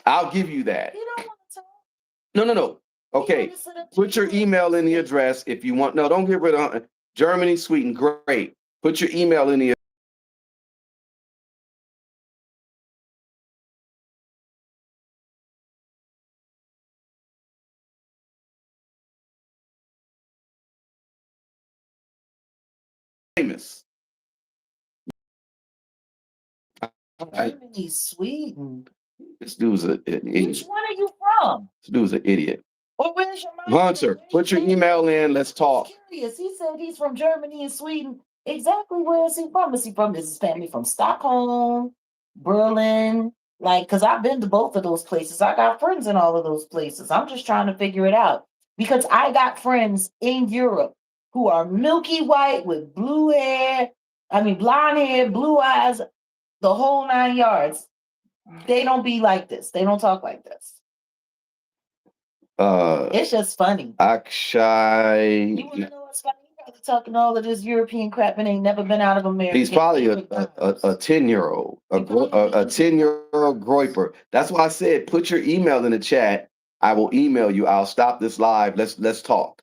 I'll give you that. You don't want to talk? No. Okay. Put your email in the address if you want. No, don't get rid of Germany, Sweden. Great. Put your email in the famous. Germany, Sweden. This dude's an idiot. Which one are you from? This dude's an idiot. Or where's your mind? Hunter, put your email in. Let's talk. I'm curious. He said he's from Germany and Sweden. Exactly where is he from? Is his family from Stockholm, Berlin? Like, because I've been to both of those places. I got friends in all of those places. I'm just trying to figure it out. Because I got friends in Europe who are milky white with blue hair. I mean, blonde hair, blue eyes, the whole 9 yards. They don't be like this. They don't talk like this. It's just funny. Akshay. You want to know what's funny? You guys are talking all of this European crap and ain't never been out of America. He's probably a 10-year-old, a 10-year-old groiper. That's why I said put your email in the chat. I will email you. I'll stop this live. Let's talk.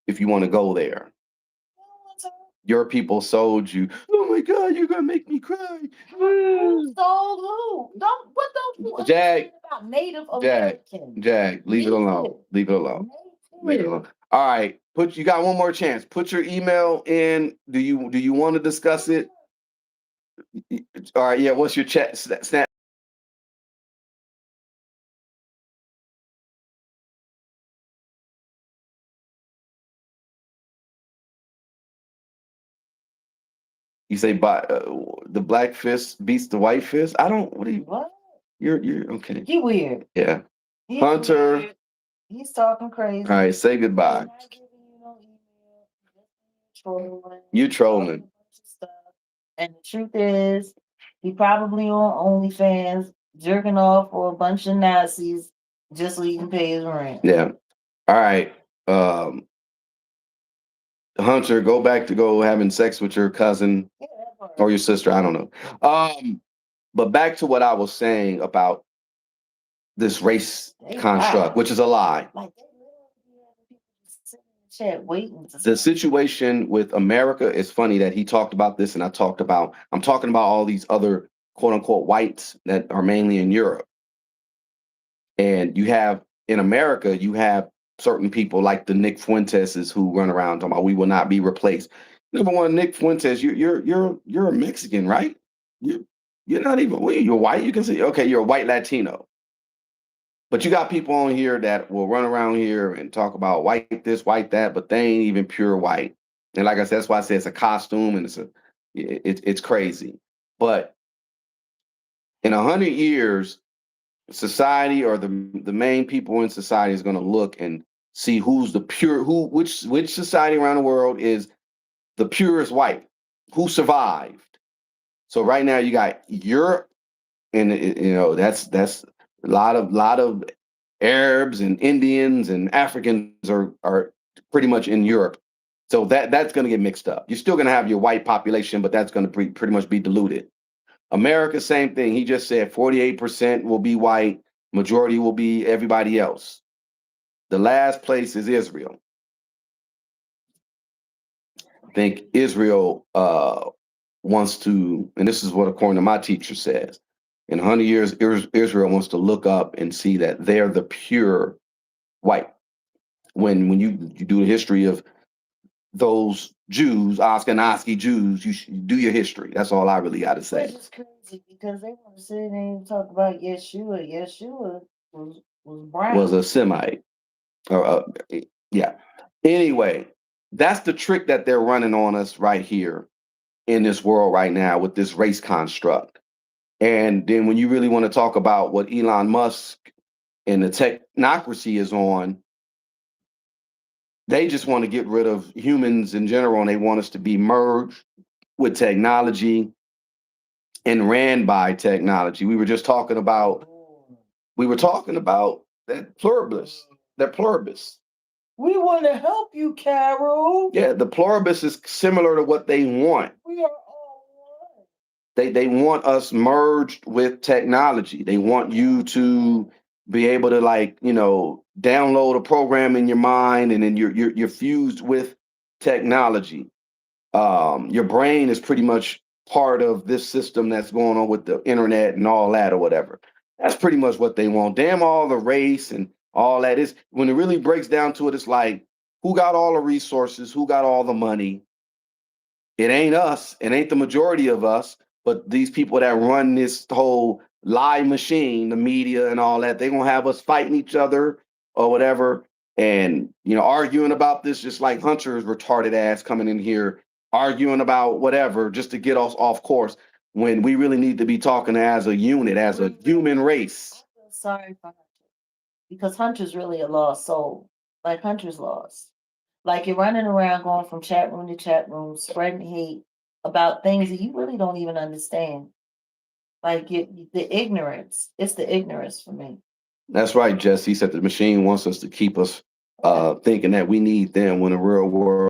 If you want to go there. Your people sold you. Oh my God, you're gonna make me cry. Who sold who? Don't you Jag, about Native Americans? Jag, leave it alone. Leave it alone. Leave it alone. All right. You got one more chance. Put your email in. Do you want to discuss it? All right, yeah. What's your chat snap? You say the black fist beats the white fist? I don't. What? You're okay. He weird. Yeah. He's Hunter. Weird. He's talking crazy. All right, say goodbye. You trolling. And the truth is, he probably on OnlyFans jerking off for a bunch of Nazis just so he can pay his rent. Yeah. All right. Hunter, go back to having sex with your cousin or your sister. I don't know. But back to what I was saying about this race construct, which is a lie. Like they literally have people sitting in chat waiting to The say. situation with America is funny that he talked about this, and I'm talking about all these other quote unquote whites that are mainly in Europe. And you have in America, you have certain people like the Nick Fuenteses who run around talking about we will not be replaced. Number one, Nick Fuentes, you're a Mexican, right? You're not even you're white. You can say okay, you're a white Latino. But you got people on here that will run around here and talk about white this, white that, but they ain't even pure white. And like I said, that's why I say it's a costume and it's crazy. But in 100 years, society or the main people in society is going to look and see who's the pure which society around the world is the purest white, who survived. So right now you got Europe, and that's a lot of Arabs and Indians and Africans are pretty much in Europe. So that's going to get mixed up. You're still going to have your white population, but that's going to pretty much be diluted. America, same thing. He just said 48% will be white, majority will be everybody else. The last place is Israel. I think Israel wants to, and this is what according to my teacher says, in 100 years, Israel wants to look up and see that they're the pure white. When you do the history of those Jews, Ashkenazi Jews, you should do your history. That's all I really got to say. Which is crazy because they want to sit there and talk about Yeshua. Yeshua was brown. Was a Semite. Yeah. Anyway, that's the trick that they're running on us right here in this world right now with this race construct. And then when you really want to talk about what Elon Musk and the technocracy is on, they just want to get rid of humans in general, and they want us to be merged with technology and ran by technology. We were talking about that pluribus. That pluribus. We want to help you, Carol. Yeah, the pluribus is similar to what they want. We are all one. They want us merged with technology. They want you to be able to download a program in your mind, and then you're fused with technology. Your brain is pretty much part of this system that's going on with the internet and all that or whatever. That's pretty much what they want. Damn all the race and all that is when it really breaks down to it, it's like who got all the resources, who got all the money. It ain't us, it ain't the majority of us, but these people that run this whole lie machine, the media and all that, they're gonna have us fighting each other or whatever, and arguing about this just like Hunter's retarded ass coming in here arguing about whatever just to get us off course when we really need to be talking as a unit, as a human race. I feel sorry for Hunter because Hunter's really a lost soul. Like Hunter's lost. Like you're running around going from chat room to chat room, spreading hate about things that you really don't even understand. Like the ignorance. It's the ignorance for me. That's right, Jesse said the machine wants us to keep us thinking that we need them when the real world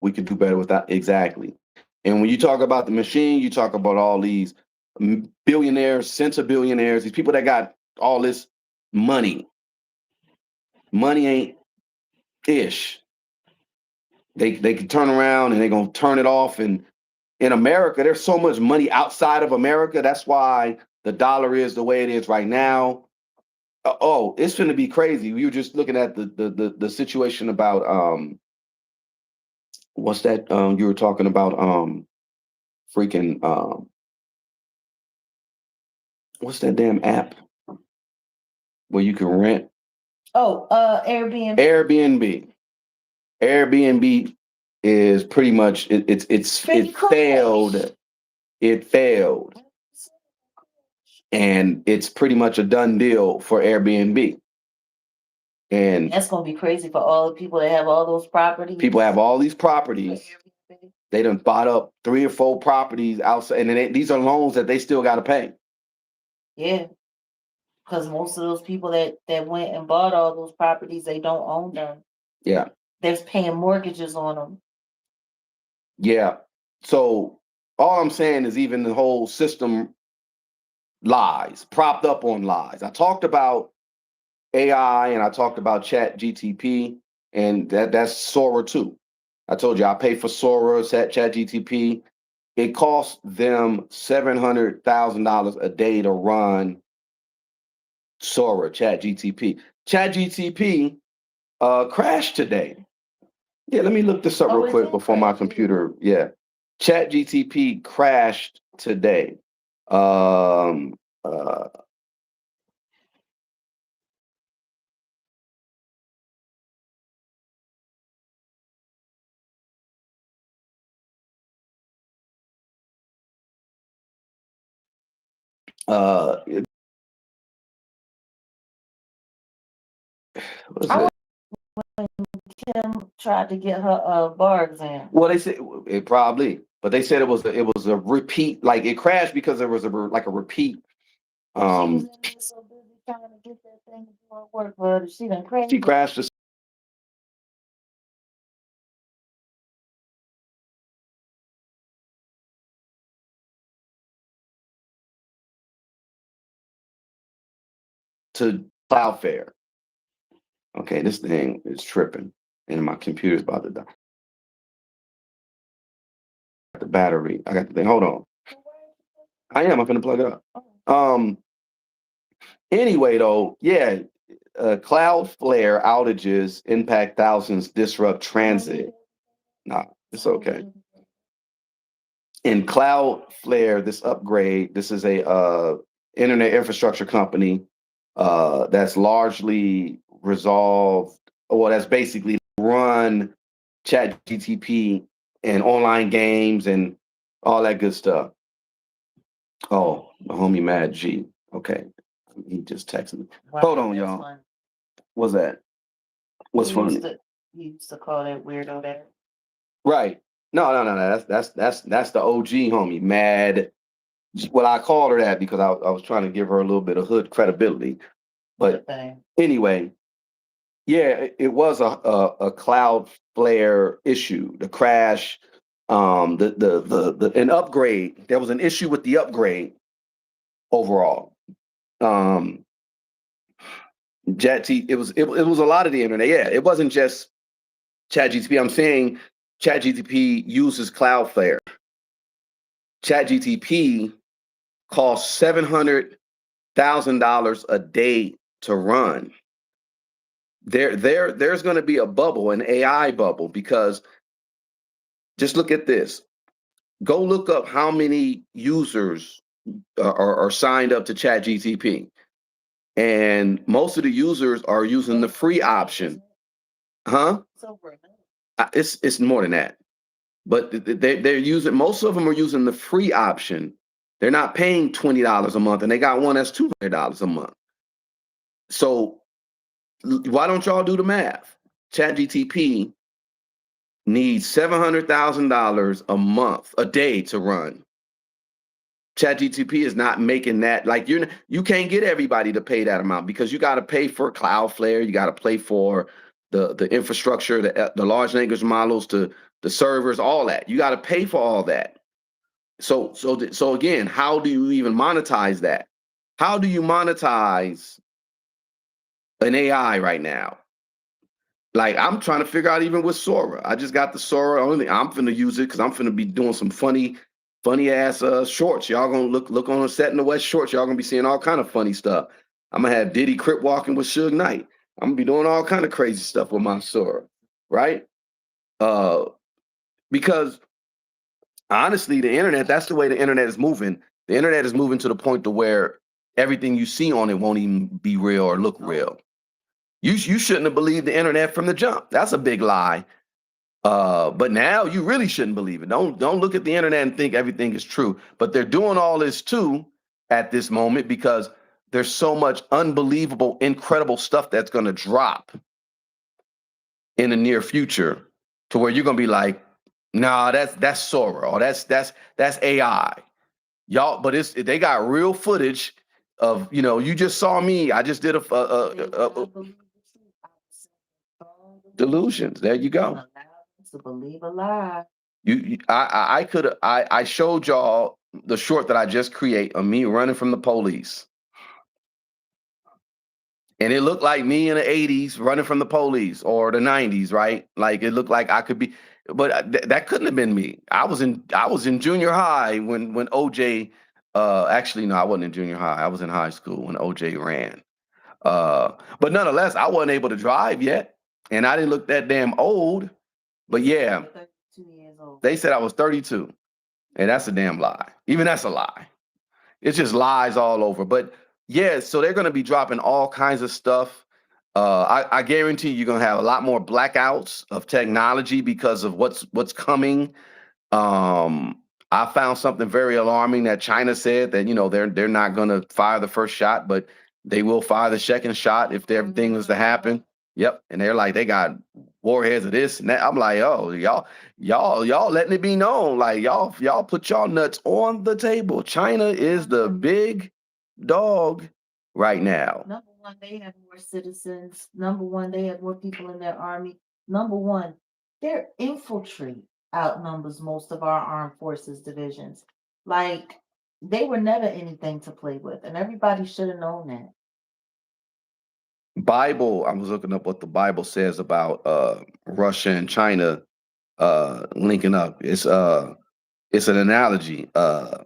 we could do better without. Exactly. And when you talk about the machine, you talk about all these billionaires, centibillionaires, these people that got all this money. Money ain't ish. They can turn around and they're gonna turn it off. And in America, there's so much money outside of America. That's why the dollar is the way it is right now. It's gonna be crazy. We were just looking at the situation about what's that you were talking about freaking what's that damn app where you can rent? Airbnb. Airbnb is pretty much it failed. It failed. And it's pretty much a done deal for Airbnb. And that's gonna be crazy for all the people that have all those properties. People have all these properties. They done bought up 3 or 4 properties outside, and then these are loans that they still got to pay. Yeah, because most of those people that went and bought all those properties, they don't own them. Yeah, they're paying mortgages on them. Yeah. So all I'm saying is even the whole system lies, propped up on lies. I talked about AI and I talked about Chat GTP. and that's Sora too. I told you I pay for Sora, ChatGTP. It costs them $700,000 a day to run Sora, ChatGTP. ChatGTP crashed today. Yeah, let me look this up Oh, real it quick did before my crash. computer. Yeah, ChatGTP crashed today. Um, uh, it, what is I it? Kim tried to get her Bargs in. Well, they said it probably, but they said it was a repeat. Like it crashed because there was like a repeat. She was in there so busy trying to get that thing to do her work, but she done crashed. She crashed to Cloudflare. Okay, this thing is tripping, and my computer's about to die. The battery. I got the thing. Hold on. I am. I'm gonna plug it up. Anyway, though, yeah, Cloudflare outages impact thousands, disrupt transit. Nah, it's okay. In Cloudflare, this upgrade, this is a internet infrastructure company that's largely resolved, well, that's basically run Chat GTP and online games and all that good stuff. Oh, the homie Mad G. Okay. He just texted me. Wow, Hold on, that's y'all. funny. What's that? What's He funny? used to call that weirdo that. Right. No. That's the OG homie. Mad. Well, I called her that because I was trying to give her a little bit of hood credibility. But thing. anyway, yeah, it was a Cloudflare issue, the crash, the an upgrade. There was an issue with the upgrade overall. It was a lot of the internet. Yeah, it wasn't just ChatGTP. I'm saying ChatGTP uses Cloudflare. ChatGTP costs $700,000 a day to run. There's going to be a bubble, an AI bubble, because just look at this. Go look up how many users are signed up to ChatGTP, and most of the users are using the free option. Huh? It's more than that, but they're using. Most of them are using the free option. They're not paying $20 a month, and they got one that's $200 a month. So why don't y'all do the math? ChatGTP needs $700,000 a month, a day to run. ChatGTP is not making that. Like you can't get everybody to pay that amount because you got to pay for Cloudflare, you got to pay for the infrastructure, the large language models, the servers, all that. You got to pay for all that. So again, how do you even monetize that? How do you monetize an AI right now? Like I'm trying to figure out even with Sora. I just got the Sora. Only I'm finna use it because I'm finna be doing some funny ass shorts. Y'all gonna look on a set in the West shorts. Y'all gonna be seeing all kind of funny stuff. I'm gonna have Diddy Crip walking with Suge Knight. I'm gonna be doing all kind of crazy stuff with my Sora, right? Because honestly, the internet, that's the way the internet is moving. The internet is moving to the point to where everything you see on it won't even be real or look real. You shouldn't have believed the internet from the jump. That's a big lie. But now you really shouldn't believe it. Don't look at the internet and think everything is true. But they're doing all this too at this moment because there's so much unbelievable, incredible stuff that's going to drop in the near future to where you're going to be like, nah, that's Sora or that's AI. Y'all, but they got real footage of, you just saw me. I just did a delusions. There you go. To believe a lie. I showed y'all the short that I just create of me running from the police. And it looked like me in the 80s running from the police, or the 90s, right? Like it looked like I could be, but that couldn't have been me. I was in junior high when OJ, actually no, I wasn't in junior high. I was in high school when OJ ran. But nonetheless, I wasn't able to drive yet, and I didn't look that damn old. But yeah, 32 years old. they said I was 32, and that's a damn lie. Even that's a lie. It's just lies all over. But yeah, so they're going to be dropping all kinds of stuff. I guarantee you're going to have a lot more blackouts of technology because of what's coming. I found something very alarming that China said that they're not going to fire the first shot, but they will fire the second shot if everything was to happen. Yep, and they're like they got warheads of this and that. I'm like, oh, y'all letting it be known, like y'all put y'all nuts on the table. China is the big dog right now. Number one, they have more citizens. Number one, they have more people in their army. Number one, their infantry outnumbers most of our armed forces divisions. Like, they were never anything to play with, and everybody should have known that. Bible, I was looking up what the Bible says about Russia and China linking up. It's an analogy. Um,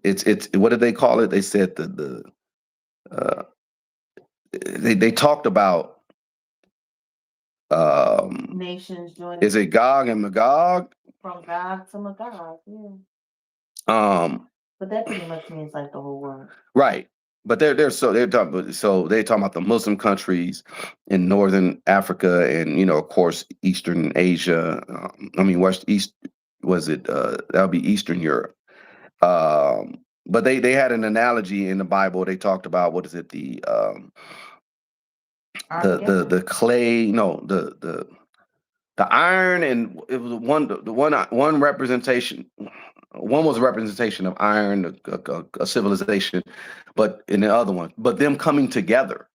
it's what did they call it? They said uh, they talked about Nations joining is it Gog and Magog? from Gog to Magog. Yeah. But that pretty much means like the whole world. Right. But they're talking about the Muslim countries in northern Africa and of course Eastern Asia. West East was it that would be Eastern Europe. But they had an analogy in the Bible. They talked about what is it the clay, no, the iron, and it was one representation. One was a representation of iron, a civilization, but in the other one, but them coming together.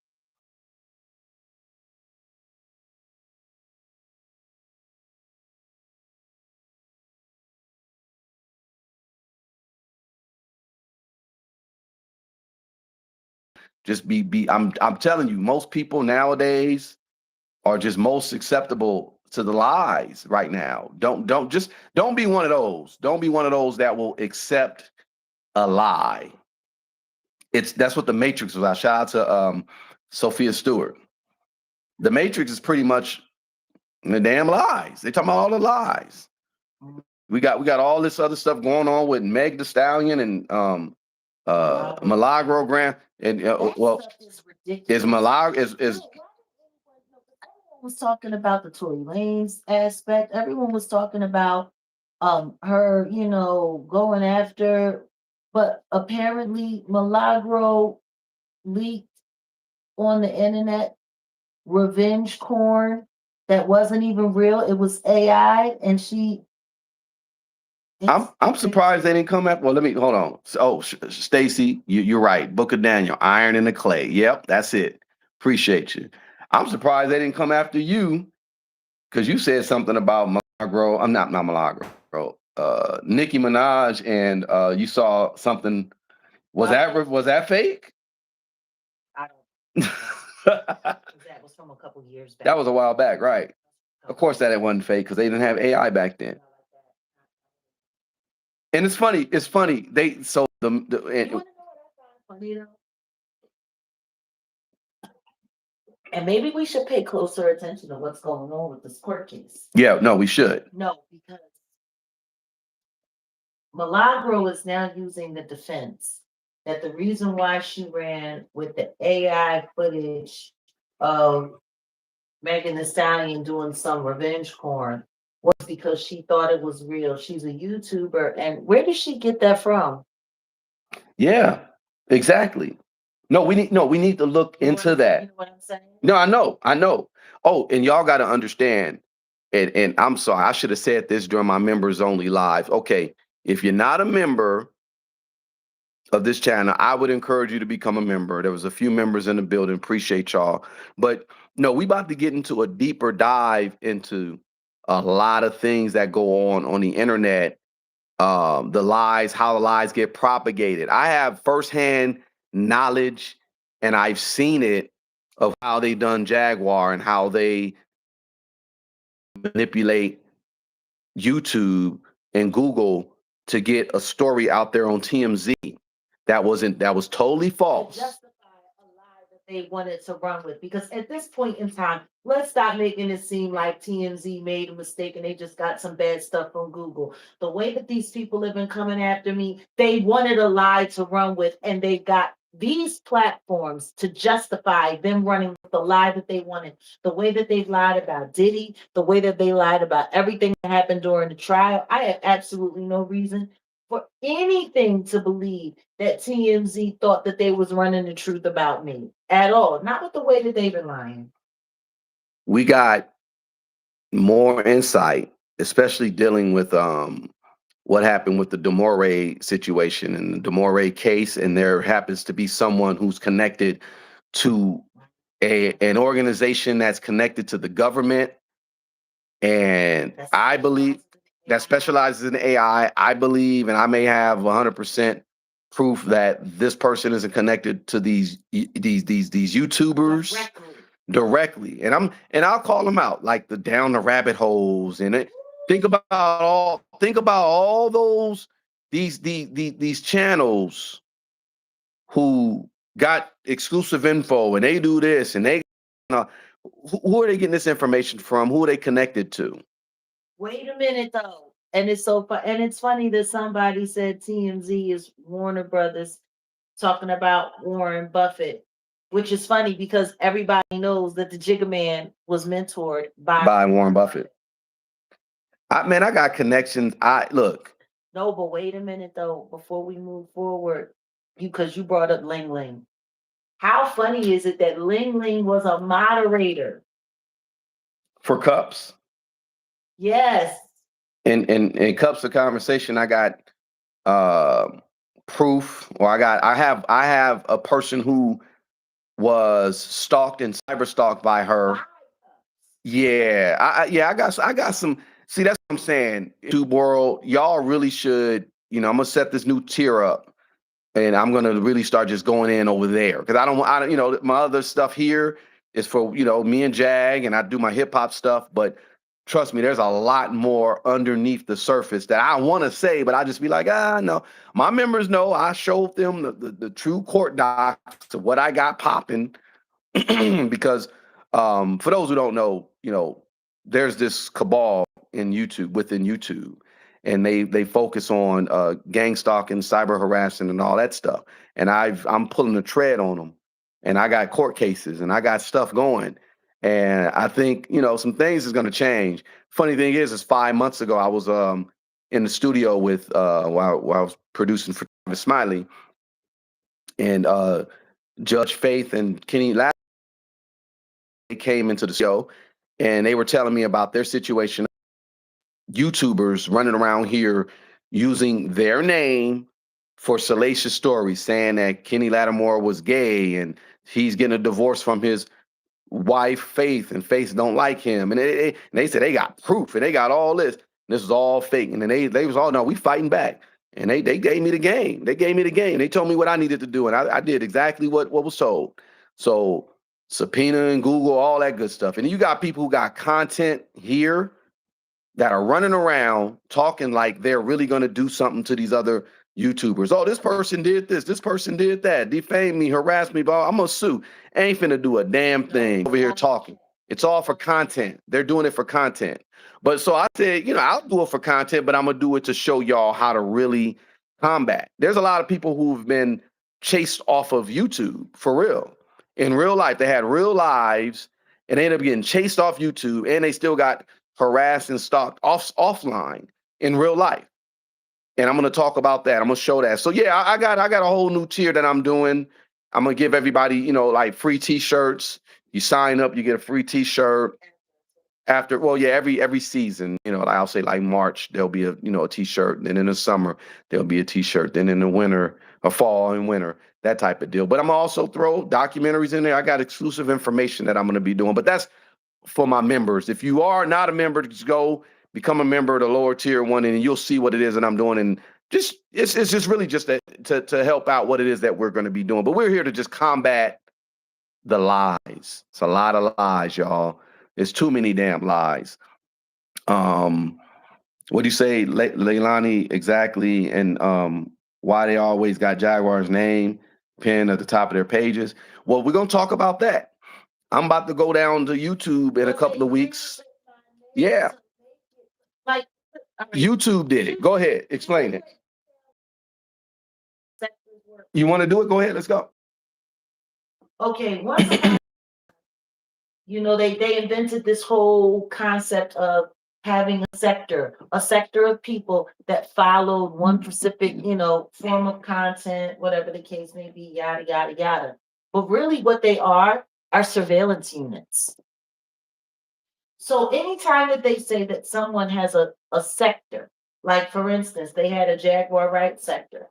Just I'm telling you, most people nowadays are just most acceptable to the lies right now. Don't be one of those. Don't be one of those that will accept a lie. That's what the Matrix was. I shout out to Sophia Stewart. The Matrix is pretty much the damn lies. They talking about all the lies. We got all this other stuff going on with Meg the Stallion and Milagro Graham, and is Milagro is Everyone was talking about the Tory Lanez aspect. Everyone was talking about her, going after, but apparently Milagro leaked on the internet revenge corn that wasn't even real. It was AI, and I'm surprised they didn't come after. Well, let me hold on. Stacy, you're right. Book of Daniel, iron in the clay. Yep, that's it. Appreciate you. I'm surprised they didn't come after you because you said something about Milagro. I'm not Milagro. Nicki Minaj, and you saw something. Was that fake? I don't. That was from a couple years back. That was a while back, right? Of course, that it wasn't fake because they didn't have AI back then. And it's funny. They so the You want to know what I found funny though? And maybe we should pay closer attention to what's going on with this court case. yeah, no, we should. No, because Milagro is now using the defense that the reason why she ran with the AI footage of Megan Thee Stallion doing some revenge porn was because she thought it was real. She's a YouTuber, and where did she get that from? Yeah, exactly. No, we need to look into that. You know what I'm saying? No, I know. Oh, and y'all got to understand. And I'm sorry, I should have said this during my members only live. Okay, if you're not a member of this channel, I would encourage you to become a member. There was a few members in the building. Appreciate y'all. But no, we about to get into a deeper dive into a lot of things that go on the internet. The lies, how the lies get propagated. I have firsthand knowledge and I've seen it of how they done Jaguar and how they manipulate YouTube and Google to get a story out there on TMZ that was totally To false. justify a lie that they wanted to run with. Because at this point in time, let's stop making it seem like TMZ made a mistake and they just got some bad stuff from Google. The way that these people have been coming after me, they wanted a lie to run with, and they got these platforms to justify them running with the lie that they wanted. The way that they've lied about Diddy, the way that they lied about everything that happened during the trial. I have absolutely no reason for anything to believe that TMZ thought that they was running the truth about me at all. Not with the way that they've been lying. We got more insight, especially dealing with what happened with the Demore situation and the Demore case, and there happens to be someone who's connected to an organization that's connected to the government, and I believe that specializes in AI. I believe, and I may have 100% proof that this person isn't connected to these YouTubers directly, and I'll call them out, like the down the rabbit holes in it. Think about all those these channels who got exclusive info and they do this and they who are they getting this information from? Who are they connected to? Wait a minute though. And it's so fun. And it's funny that somebody said TMZ is Warner Brothers talking about Warren Buffett, which is funny because everybody knows that the Jigga Man was mentored by Warren Buffett. I got connections. Look. No, but wait a minute though, before we move forward, because you brought up Ling Ling. How funny is it that Ling Ling was a moderator for Cups? Yes. In Cups of Conversation, I got proof, or I have a person who was stalked and cyber stalked by her. Yeah, I got some. See, that's what I'm saying. YouTube world, y'all really should. I'm gonna set this new tier up, and I'm gonna really start just going in over there because I don't. My other stuff here is for me and Jag, and I do my hip hop stuff. But trust me, there's a lot more underneath the surface that I want to say, but I just be like, no. My members know I showed them the true court docs of what I got popping because for those who don't know, there's this cabal in within YouTube, and they focus on gang stalking, cyber harassing, and all that stuff. And I'm pulling the tread on them, and I got court cases, and I got stuff going. And I think some things is going to change. Funny thing is 5 months ago I was in the studio with while I was producing for Travis Smiley, and Judge Faith and Kenny Ladd, they came into the show, and they were telling me about their situation. YouTubers running around here using their name for salacious stories, saying that Kenny Lattimore was gay and he's getting a divorce from his wife Faith, and Faith don't like him, and they said they got proof and they got all this. And this is all fake, and then they was all, no, we fighting back, and they gave me the game. They gave me the game. They told me what I needed to do, and I did exactly what was told. So subpoena and Google, all that good stuff. And you got people who got content here that are running around talking like they're really going to do something to these other YouTubers. Oh, this person did this person did that, defamed me, harassed me, but I'm gonna sue. Ain't finna do a damn thing over here talking. It's all for content. They're doing it for content. But so I said, I'll do it for content, but I'm gonna do it to show y'all how to really combat. There's a lot of people who've been chased off of YouTube for real. In real life, they had real lives and they ended up getting chased off YouTube, and they still got harassed and stalked offline in real life. And I'm going to talk about that. I'm going to show that. So yeah, I got a whole new tier that I'm doing. I'm going to give everybody, like free t-shirts. You sign up, you get a free t-shirt. After, well, yeah, every season, I'll say like March, there'll be a t-shirt. And then in the summer, there'll be a t-shirt. Then in the winter, or fall and winter, that type of deal. But I'm gonna also throw documentaries in there. I got exclusive information that I'm going to be doing, but that's for my members. If you are not a member, just go become a member of the lower tier one, and you'll see what it is that I'm doing. And just it's just really just to help out what it is that we're going to be doing. But we're here to just combat the lies. It's a lot of lies, y'all. It's too many damn lies. What do you say, Leilani, exactly? And why they always got Jaguar's name pinned at the top of their pages. Well, we're gonna talk about that. I'm about to go down to YouTube in a couple of weeks. Yeah. Like YouTube did it. Go ahead, explain it. You want to do it? Go ahead. Let's go. Okay, once upon, they invented this whole concept of having a sector of people that followed one specific, form of content, whatever the case may be, yada, yada, yada. But really what they are surveillance units. So anytime that they say that someone has a sector, like for instance, they had a Jaguar rights sector.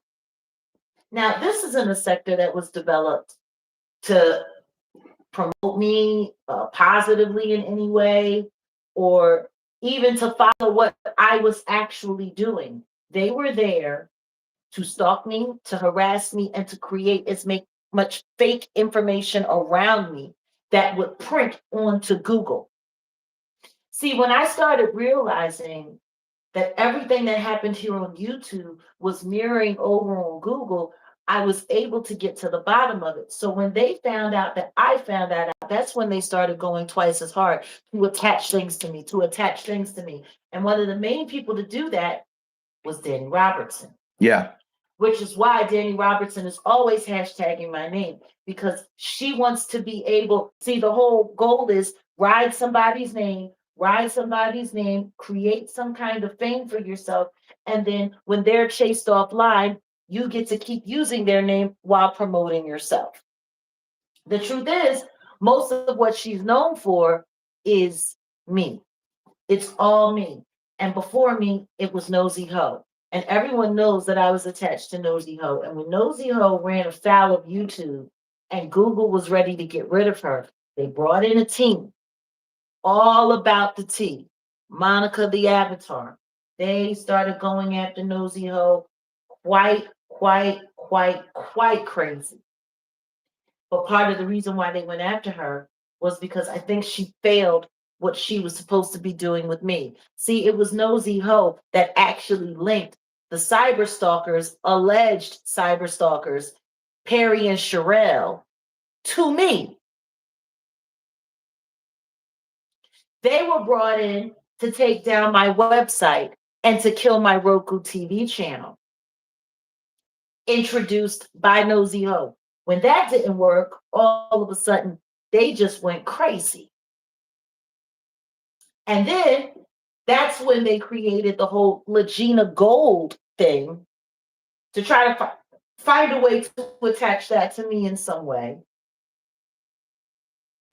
Now, this isn't a sector that was developed to promote me positively in any way, or even to follow what I was actually doing. They were there to stalk me, to harass me, and to create as much fake information around me that would print onto Google. See, when I started realizing that everything that happened here on YouTube was mirroring over on Google, I was able to get to the bottom of it. So when they found out that I found that out, that's when they started going twice as hard to attach things to me, And one of the main people to do that was Danny Robertson. Yeah. Which is why Danny Robertson is always hashtagging my name, because she wants to be able, see, the whole goal is ride somebody's name, create some kind of fame for yourself. And then when they're chased offline, you get to keep using their name while promoting yourself. The truth is, most of what she's known for is me. It's all me. And before me, it was Nosy Ho. And everyone knows that I was attached to Nosy Ho. And when Nosy Ho ran afoul of YouTube and Google was ready to get rid of her, they brought in a team all about the tea. Monica the Avatar. They started going after Nosy Ho quite crazy. But part of the reason why they went after her was because I think she failed what she was supposed to be doing with me. See, it was Nosy Ho that actually linked the alleged cyber stalkers, Perry and Sherelle, to me. They were brought in to take down my website and to kill my Roku TV channel. Introduced by Nosy Ho. When that didn't work, all of a sudden, they just went crazy. And then that's when they created the whole Legina Gold thing to try to find a way to attach that to me in some way,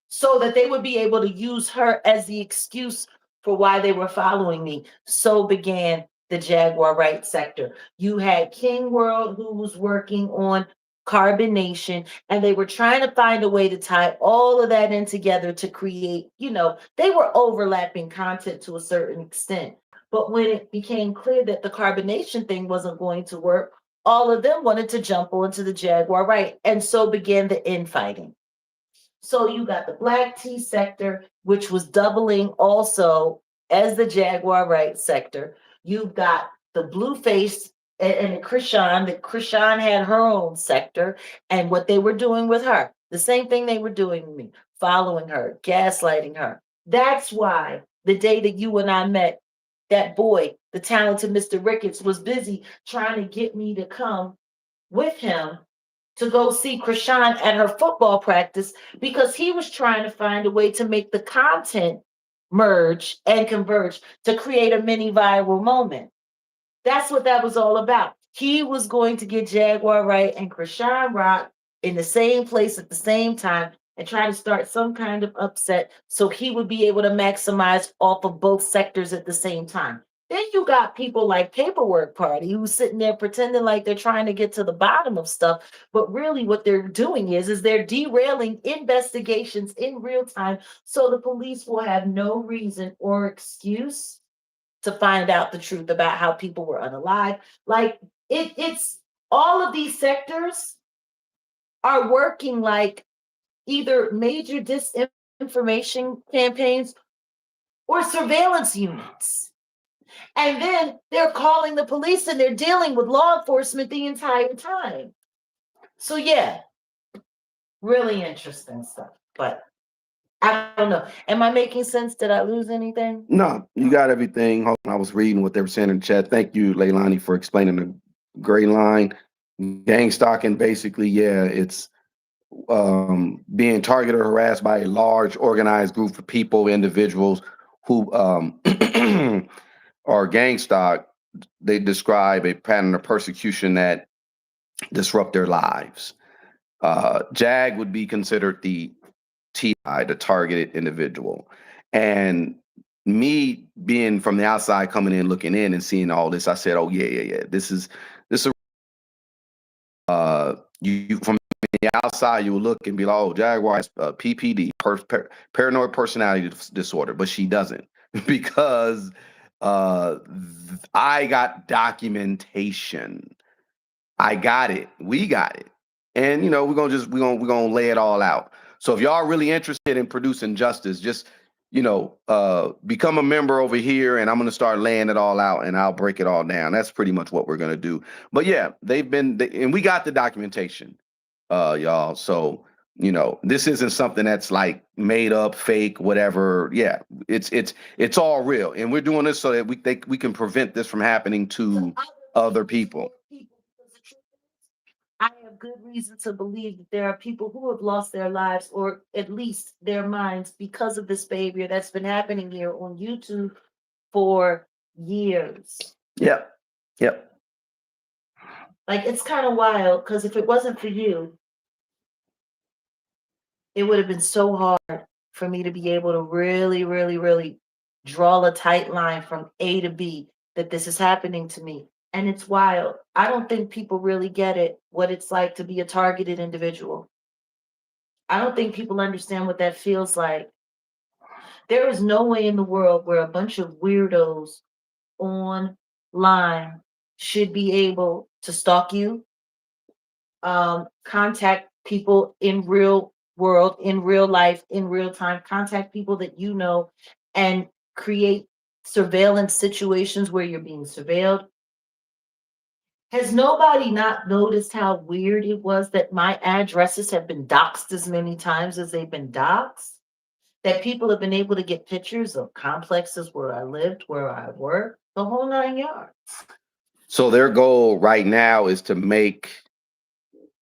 so that they would be able to use her as the excuse for why they were following me. So began the Jaguar rights sector. You had King World, who was working on carbonation, and they were trying to find a way to tie all of that in together to create, they were overlapping content to a certain extent. But when it became clear that the carbonation thing wasn't going to work, all of them wanted to jump onto the Jaguar right, and so began the infighting. So you got the black tea sector, which was doubling also as the Jaguar rights sector. You've got the blue face and the Krishan had her own sector, and what they were doing with her, the same thing they were doing with me, following her, gaslighting her. That's why the day that you and I met, that boy, the talented Mr. Ricketts, was busy trying to get me to come with him to go see Krishan at her football practice, because he was trying to find a way to make the content merge and converge to create a mini viral moment. That's what that was all about. He was going to get Jaguar right and Krishan Rock in the same place at the same time and try to start some kind of upset so he would be able to maximize off of both sectors at the same time. Then you got people like Paperwork Party who's sitting there pretending like they're trying to get to the bottom of stuff, but really what they're doing is they're derailing investigations in real time so the police will have no reason or excuse to find out the truth about how people were unalive. Like it's all of these sectors are working like either major disinformation campaigns or surveillance units. And then they're calling the police and they're dealing with law enforcement the entire time. So yeah, really interesting stuff. But I don't know. Am I making sense? Did I lose anything? No, you got everything. Hold on, I was reading what they were saying in the chat. Thank you, Leilani, for explaining the gray line. Gang stalking, basically, yeah, it's being targeted or harassed by a large organized group of people, individuals who are gang stalked. They describe a pattern of persecution that disrupt their lives. JAG would be considered the TI, the targeted individual. And me being from the outside, coming in, looking in and seeing all this, I said, oh yeah. This is you from the outside, you will look and be like, oh, Jaguar has PPD, paranoid personality disorder, but she doesn't because I got documentation. I got it. We got it. And we're gonna lay it all out. So if y'all really interested in producing justice, just become a member over here, and I'm gonna start laying it all out, and I'll break it all down. That's pretty much what we're gonna do. But yeah, and we got the documentation, y'all. So this isn't something that's like made up, fake, whatever. Yeah, it's all real, and we're doing this so that we can prevent this from happening to other people. I have good reason to believe that there are people who have lost their lives or at least their minds because of this behavior that's been happening here on YouTube for years. Yep. Like, it's kind of wild because if it wasn't for you, it would have been so hard for me to be able to really, really, really draw a tight line from A to B that this is happening to me. And it's wild. I don't think people really get it, what it's like to be a targeted individual. I don't think people understand what that feels like. There is no way in the world where a bunch of weirdos online should be able to stalk you, contact people in real world, in real life, in real time, contact people that you know, and create surveillance situations where you're being surveilled. Has nobody not noticed how weird it was that my addresses have been doxed as many times as they've been doxed? That people have been able to get pictures of complexes where I lived, where I worked, the whole 9 yards. So their goal right now is they're going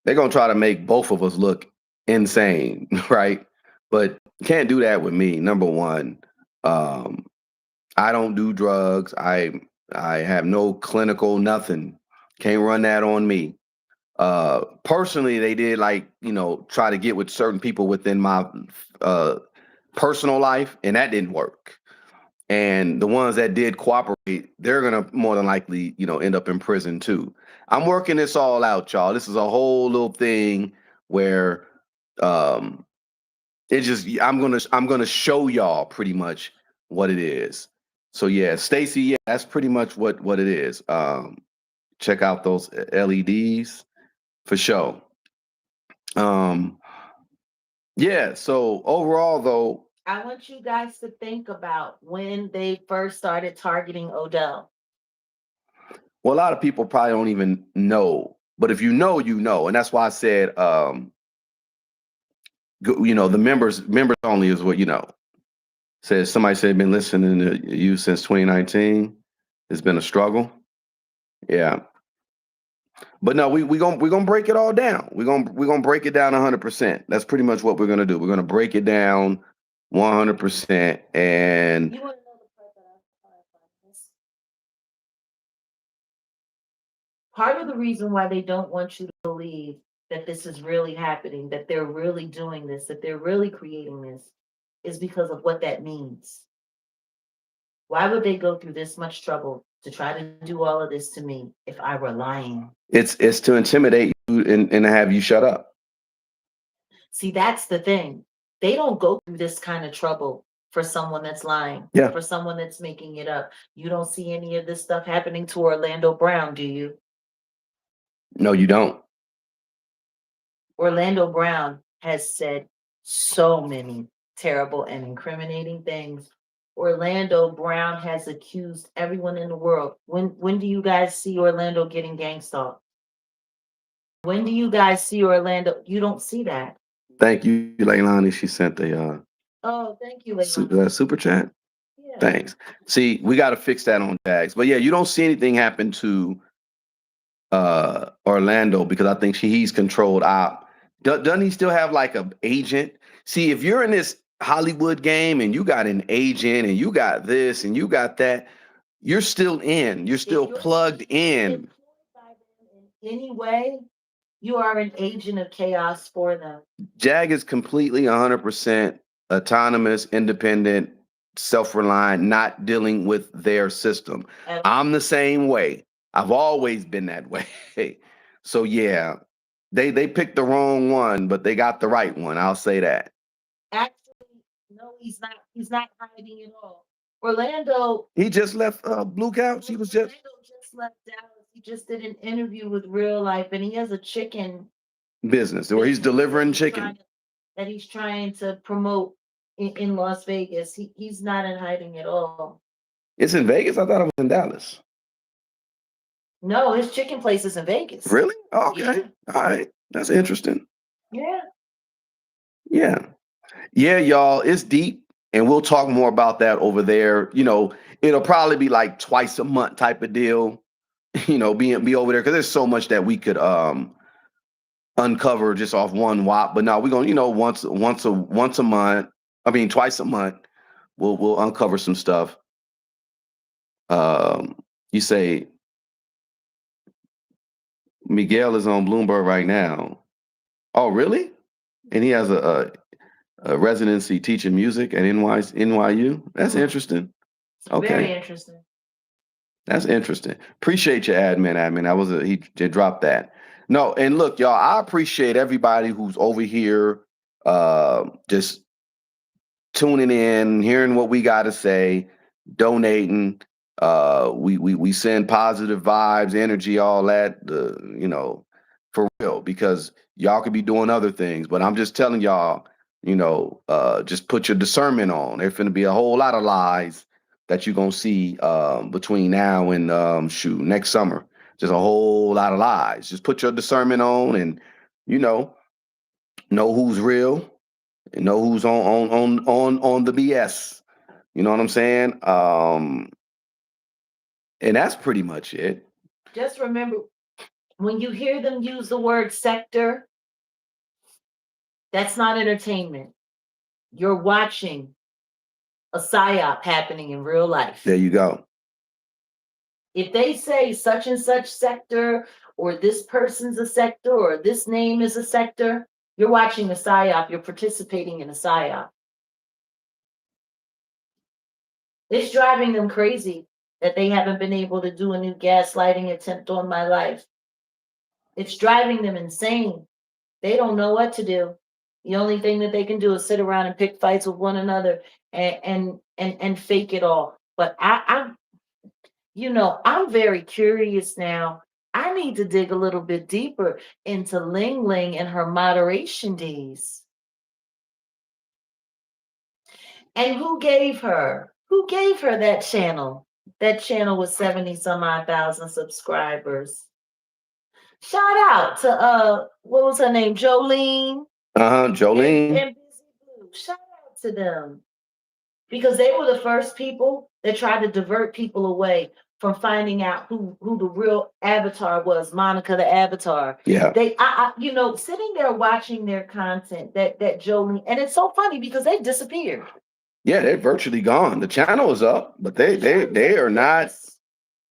to try to make both of us look insane, right? But can't do that with me. Number one, I don't do drugs. I have no clinical nothing. Can't run that on me. Personally, they did try to get with certain people within my personal life, and that didn't work. And the ones that did cooperate, they're gonna more than likely, end up in prison too. I'm working this all out, y'all. This is a whole little thing where I'm gonna show y'all pretty much what it is. So yeah, Stacy, yeah, that's pretty much what it is. Check out those LEDs for sure. Yeah, so overall though, I want you guys to think about when they first started targeting Odell. well, a lot of people probably don't even know, but if you know, and that's why I said, the members only is what you know. Says somebody said been listening to you since 2019. It's been a struggle. Yeah. But no, we're gonna break it all down. We're gonna break it down 100%. That's pretty much what we're gonna do. We're gonna break it down 100%. And You want to know the part that I find this? Part of the reason why they don't want you to believe that this is really happening, that they're really doing this, that they're really creating this, is because of what that means. Why would they go through this much trouble to try to do all of this to me if I were lying? it's to intimidate you and to have you shut up. See, that's the thing. They don't go through this kind of trouble for someone that's lying, Yeah. for someone that's making it up. You don't see any of this stuff happening to Orlando Brown, do you? No, you don't. Orlando Brown has said so many terrible and incriminating things. Orlando Brown has accused everyone in the world. When do you guys see Orlando getting gang stalked? When do you guys see Orlando? You don't see that. Thank you, Leilani. She sent a Oh, thank you, Leilani. super chat. Yeah. Thanks. See, we got to fix that on Jags. But yeah, you don't see anything happen to Orlando because I think he's controlled op. Doesn't he still have like an agent? See, if you're in this Hollywood game and you got an agent and you got this and you got that, you're still in. You're still plugged in. In any way, you are an agent of chaos for them. Jag is completely 100% autonomous, independent, self-reliant, not dealing with their system. I'm the same way. I've always been that way. So yeah, they picked the wrong one, but they got the right one. I'll say that. Actually, no, he's not. He's not hiding at all. Orlando. He just left Blue Couch. He was just. Orlando just left Dallas. He just did an interview with Real Life, and he has a chicken business where he's delivering chicken that he's trying to promote in Las Vegas. He's not in hiding at all. It's in Vegas? I thought it was in Dallas. No, his chicken place is in Vegas. Really? Oh, okay. Yeah. All right. That's interesting. Yeah. Yeah. Yeah, y'all. It's deep. And we'll talk more about that over there. You know, it'll probably be like twice a month type of deal. You know, be over there because there's so much that we could uncover just off one WAP. But now we're gonna, you know, once a month. I mean, twice a month. We'll uncover some stuff. You say Miguel is on Bloomberg right now. Oh, really? And he has a residency teaching music at NYU. That's interesting. Okay. Very interesting. That's interesting. Appreciate your admin. He did drop that. No, and look, y'all, I appreciate everybody who's over here just tuning in, hearing what we got to say, donating. We send positive vibes, energy, all that, you know, for real, because y'all could be doing other things. But I'm just telling y'all, you know, just put your discernment on. There's going to be a whole lot of lies that you're going to see between now and next summer. Just a whole lot of lies. Just put your discernment on and, you know who's real and know who's on the BS. You know what I'm saying? And that's pretty much it. Just remember, when you hear them use the word sector, that's not entertainment. You're watching a psyop happening in real life. There you go. If they say such and such sector, or this person's a sector, or this name is a sector, you're watching a psyop. You're participating in a psyop. It's driving them crazy that they haven't been able to do a new gaslighting attempt on my life. It's driving them insane. They don't know what to do. The only thing that they can do is sit around and pick fights with one another and fake it all. But I'm very curious now. I need to dig a little bit deeper into Ling Ling and her moderation days. And who gave her that channel? That channel with 70 some odd thousand subscribers. Shout out to what was her name? Jolene. Jolene. And Busy Blue. Shout out to them. Because they were the first people that tried to divert people away from finding out who the real avatar was, Monica the Avatar. Yeah. Sitting there watching their content, that Jolene, and it's so funny because they've disappeared. Yeah, they're virtually gone. The channel is up, but they are not.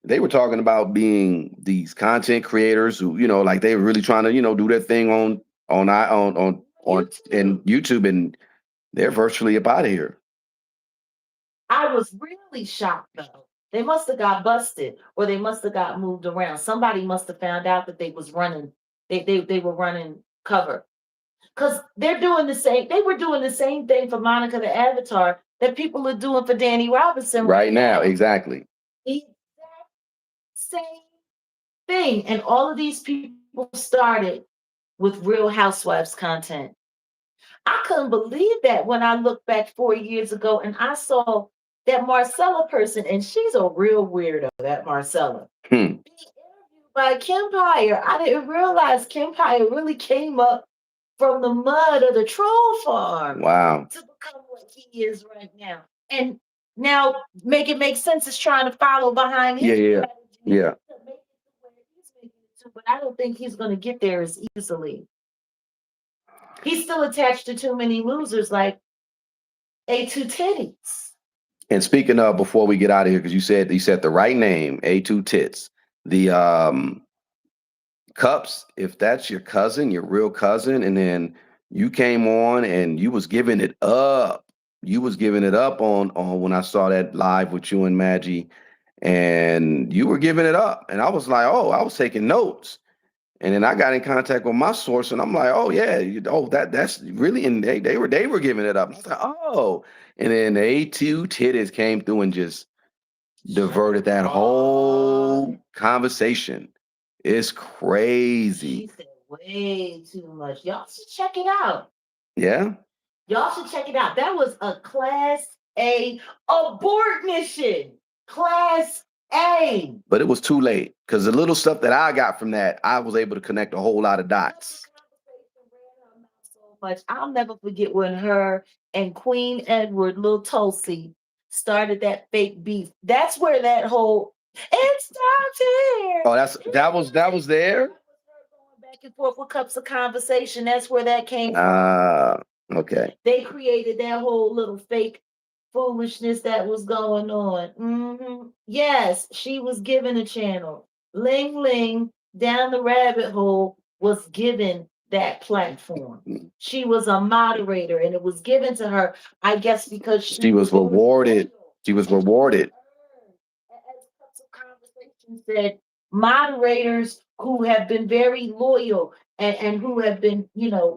They were talking about being these content creators who, like they were really trying to, do their thing on YouTube, and they're virtually up out of here. I was really shocked though. They must have got busted, or they must have got moved around. Somebody must have found out that they was running. They were running cover, because they're doing the same. They were doing the same thing for Monica the Avatar that people are doing for Danny Robinson right now. Exactly. The exact same thing, and all of these people people started with Real Housewives content. I couldn't believe that when I looked back 4 years ago and I saw that Marcella person, and she's a real weirdo, that Marcella. Hmm. Being interviewed by Kempire. I didn't realize Kempire really came up from the mud of the troll farm Wow. to become what he is right now. And now make it make sense is trying to follow behind his Yeah. strategy Yeah. to make it to where he's making it to, but I don't think he's going to get there as easily. He's still attached to too many losers like A2 Titties. And speaking of, before we get out of here, because you said the right name, A2 Tits. The Cups, if that's your cousin, your real cousin, and then you came on and you was giving it up. You was giving it up on when I saw that live with you and Maggie, and you were giving it up. And I was like, oh, I was taking notes. And then I got in contact with my source, and I'm like, oh yeah, that's really, and they were giving it up. I was like, oh, and then the A2 Titties came through and just diverted that whole conversation. It's She crazy. said way too much. Y'all should check it out. Yeah. Y'all should check it out. That was a Class A abort mission. Class A. But it was too late because the little stuff that I got from that, I was able to connect a whole lot of dots. So much. I'll never forget when her and Queen Edward, Lil Tulsi, started that fake beef. That's where that whole it stops here. Oh, that was there. Going back and forth with cups of conversation. That's where that came from. Okay. They created that whole little fake foolishness that was going on. Yes, she was given a channel. Ling Ling down the rabbit hole was given that platform. She was a moderator, and it was given to her, I guess, because She was rewarded. She was rewarded. As Cups of Conversation said, moderators who have been very loyal and who have been,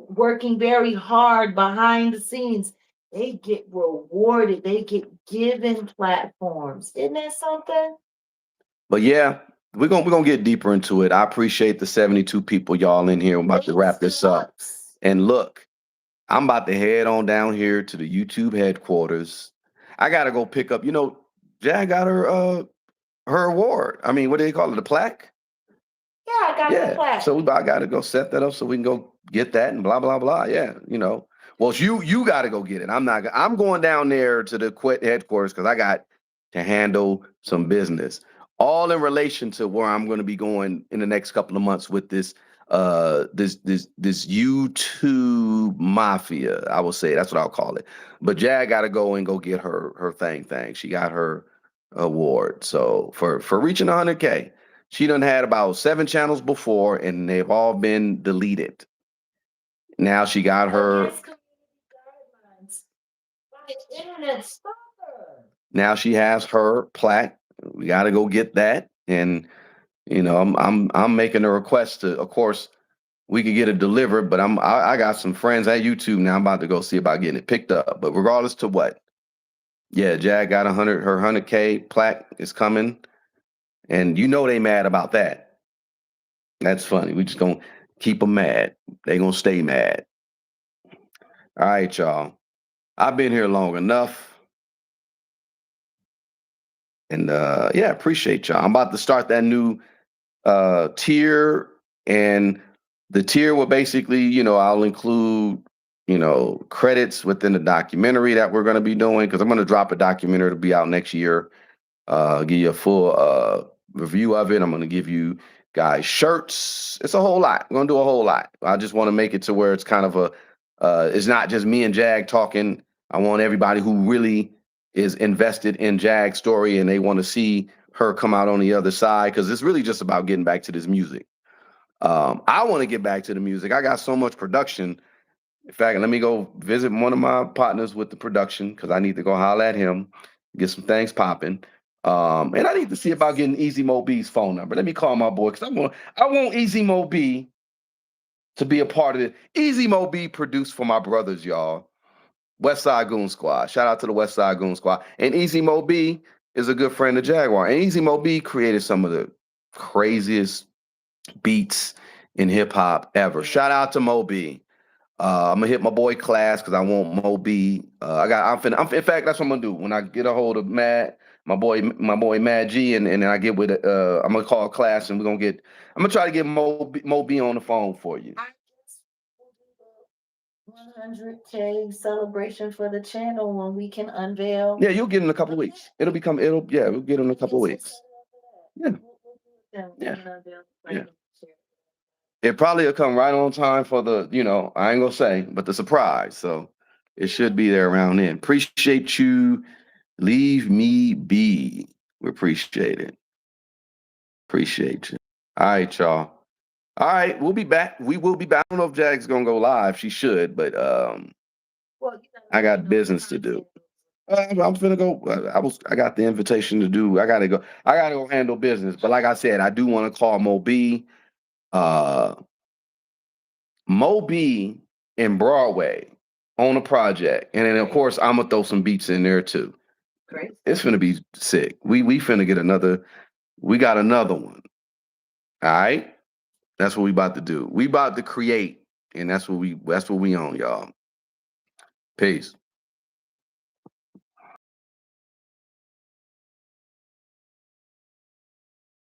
working very hard behind the scenes, they get rewarded. They get given platforms. Isn't that something? But yeah, we're gonna get deeper into it. I appreciate the 72 people y'all in here. I'm about to wrap this up. And look, I'm about to head on down here to the YouTube headquarters. I gotta go pick up, Jag got her award. I mean, what do they call it? A plaque? Yeah, I got the plaque. So I gotta go set that up so we can go get that and blah blah blah. Yeah, Well, you gotta go get it. I'm going down there to the quit headquarters because I got to handle some business. All in relation to where I'm going to be going in the next couple of months with this this YouTube mafia. I will say that's what I'll call it. But Jag got to go and go get her thing. She got her award. So for reaching 100K, she done had about 7 channels before, and they've all been deleted. Now she got her. Internet stalker. Now she has her plaque. We got to go get that, and I'm making a request to. Of course, we could get it delivered, but I got some friends at YouTube now. I'm about to go see about getting it picked up. But regardless to what, yeah, Jag got her 100K plaque is coming, and they mad about that. That's funny. We just gonna keep them mad. They gonna stay mad. All right, y'all. I've been here long enough. And appreciate y'all. I'm about to start that new tier, and the tier will basically, I'll include, credits within the documentary that we're going to be doing, because I'm going to drop a documentary to be out next year. Give you a full review of it. I'm going to give you guys shirts. It's a whole lot. I'm going to do a whole lot. I just want to make it to where it's kind of it's not just me and Jag talking. I want everybody who really is invested in Jag's story and they want to see her come out on the other side, because it's really just about getting back to this music. I want to get back to the music. I got so much production. In fact, let me go visit one of my partners with the production, because I need to go holler at him, get some things popping. And I need to see about getting Easy Mo B's phone number. Let me call my boy, because I want Easy Mo B to be a part of it. Easy Mo B produced for my brothers, y'all. West Side Goon Squad. Shout out to the West Side Goon Squad. And Easy Mo B is a good friend of Jaguar. And Easy Mo B created some of the craziest beats in hip hop ever. Shout out to Mo B. I'm gonna hit my boy Class because I want Mo B. In fact, that's what I'm gonna do when I get a hold of my boy Mad G, and then I get with I'm gonna call Class and I'm gonna try to get Mo B on the phone for you. I guess we'll do the 100K celebration for the channel when we can unveil. Yeah, you'll get in a couple of weeks. We'll get in a couple of weeks. Yeah. Yeah. It probably will come right on time for the, I ain't gonna say, but the surprise. So it should be there around then. Appreciate you. Leave me be. We appreciate it. Appreciate you. All right, y'all. All right, we'll be back. We will be back. I don't know if Jag's gonna go live. She should, but I got business to do. I'm finna go. I got the invitation to do. I gotta go handle business. But like I said, I do want to call Mo B. Mo B and Broadway on a project, and then of course I'm gonna throw some beats in there too. Great. It's finna be sick. We finna get another. We got another one. All right, that's what we about to do. We about to create, and that's what we on, y'all. Peace.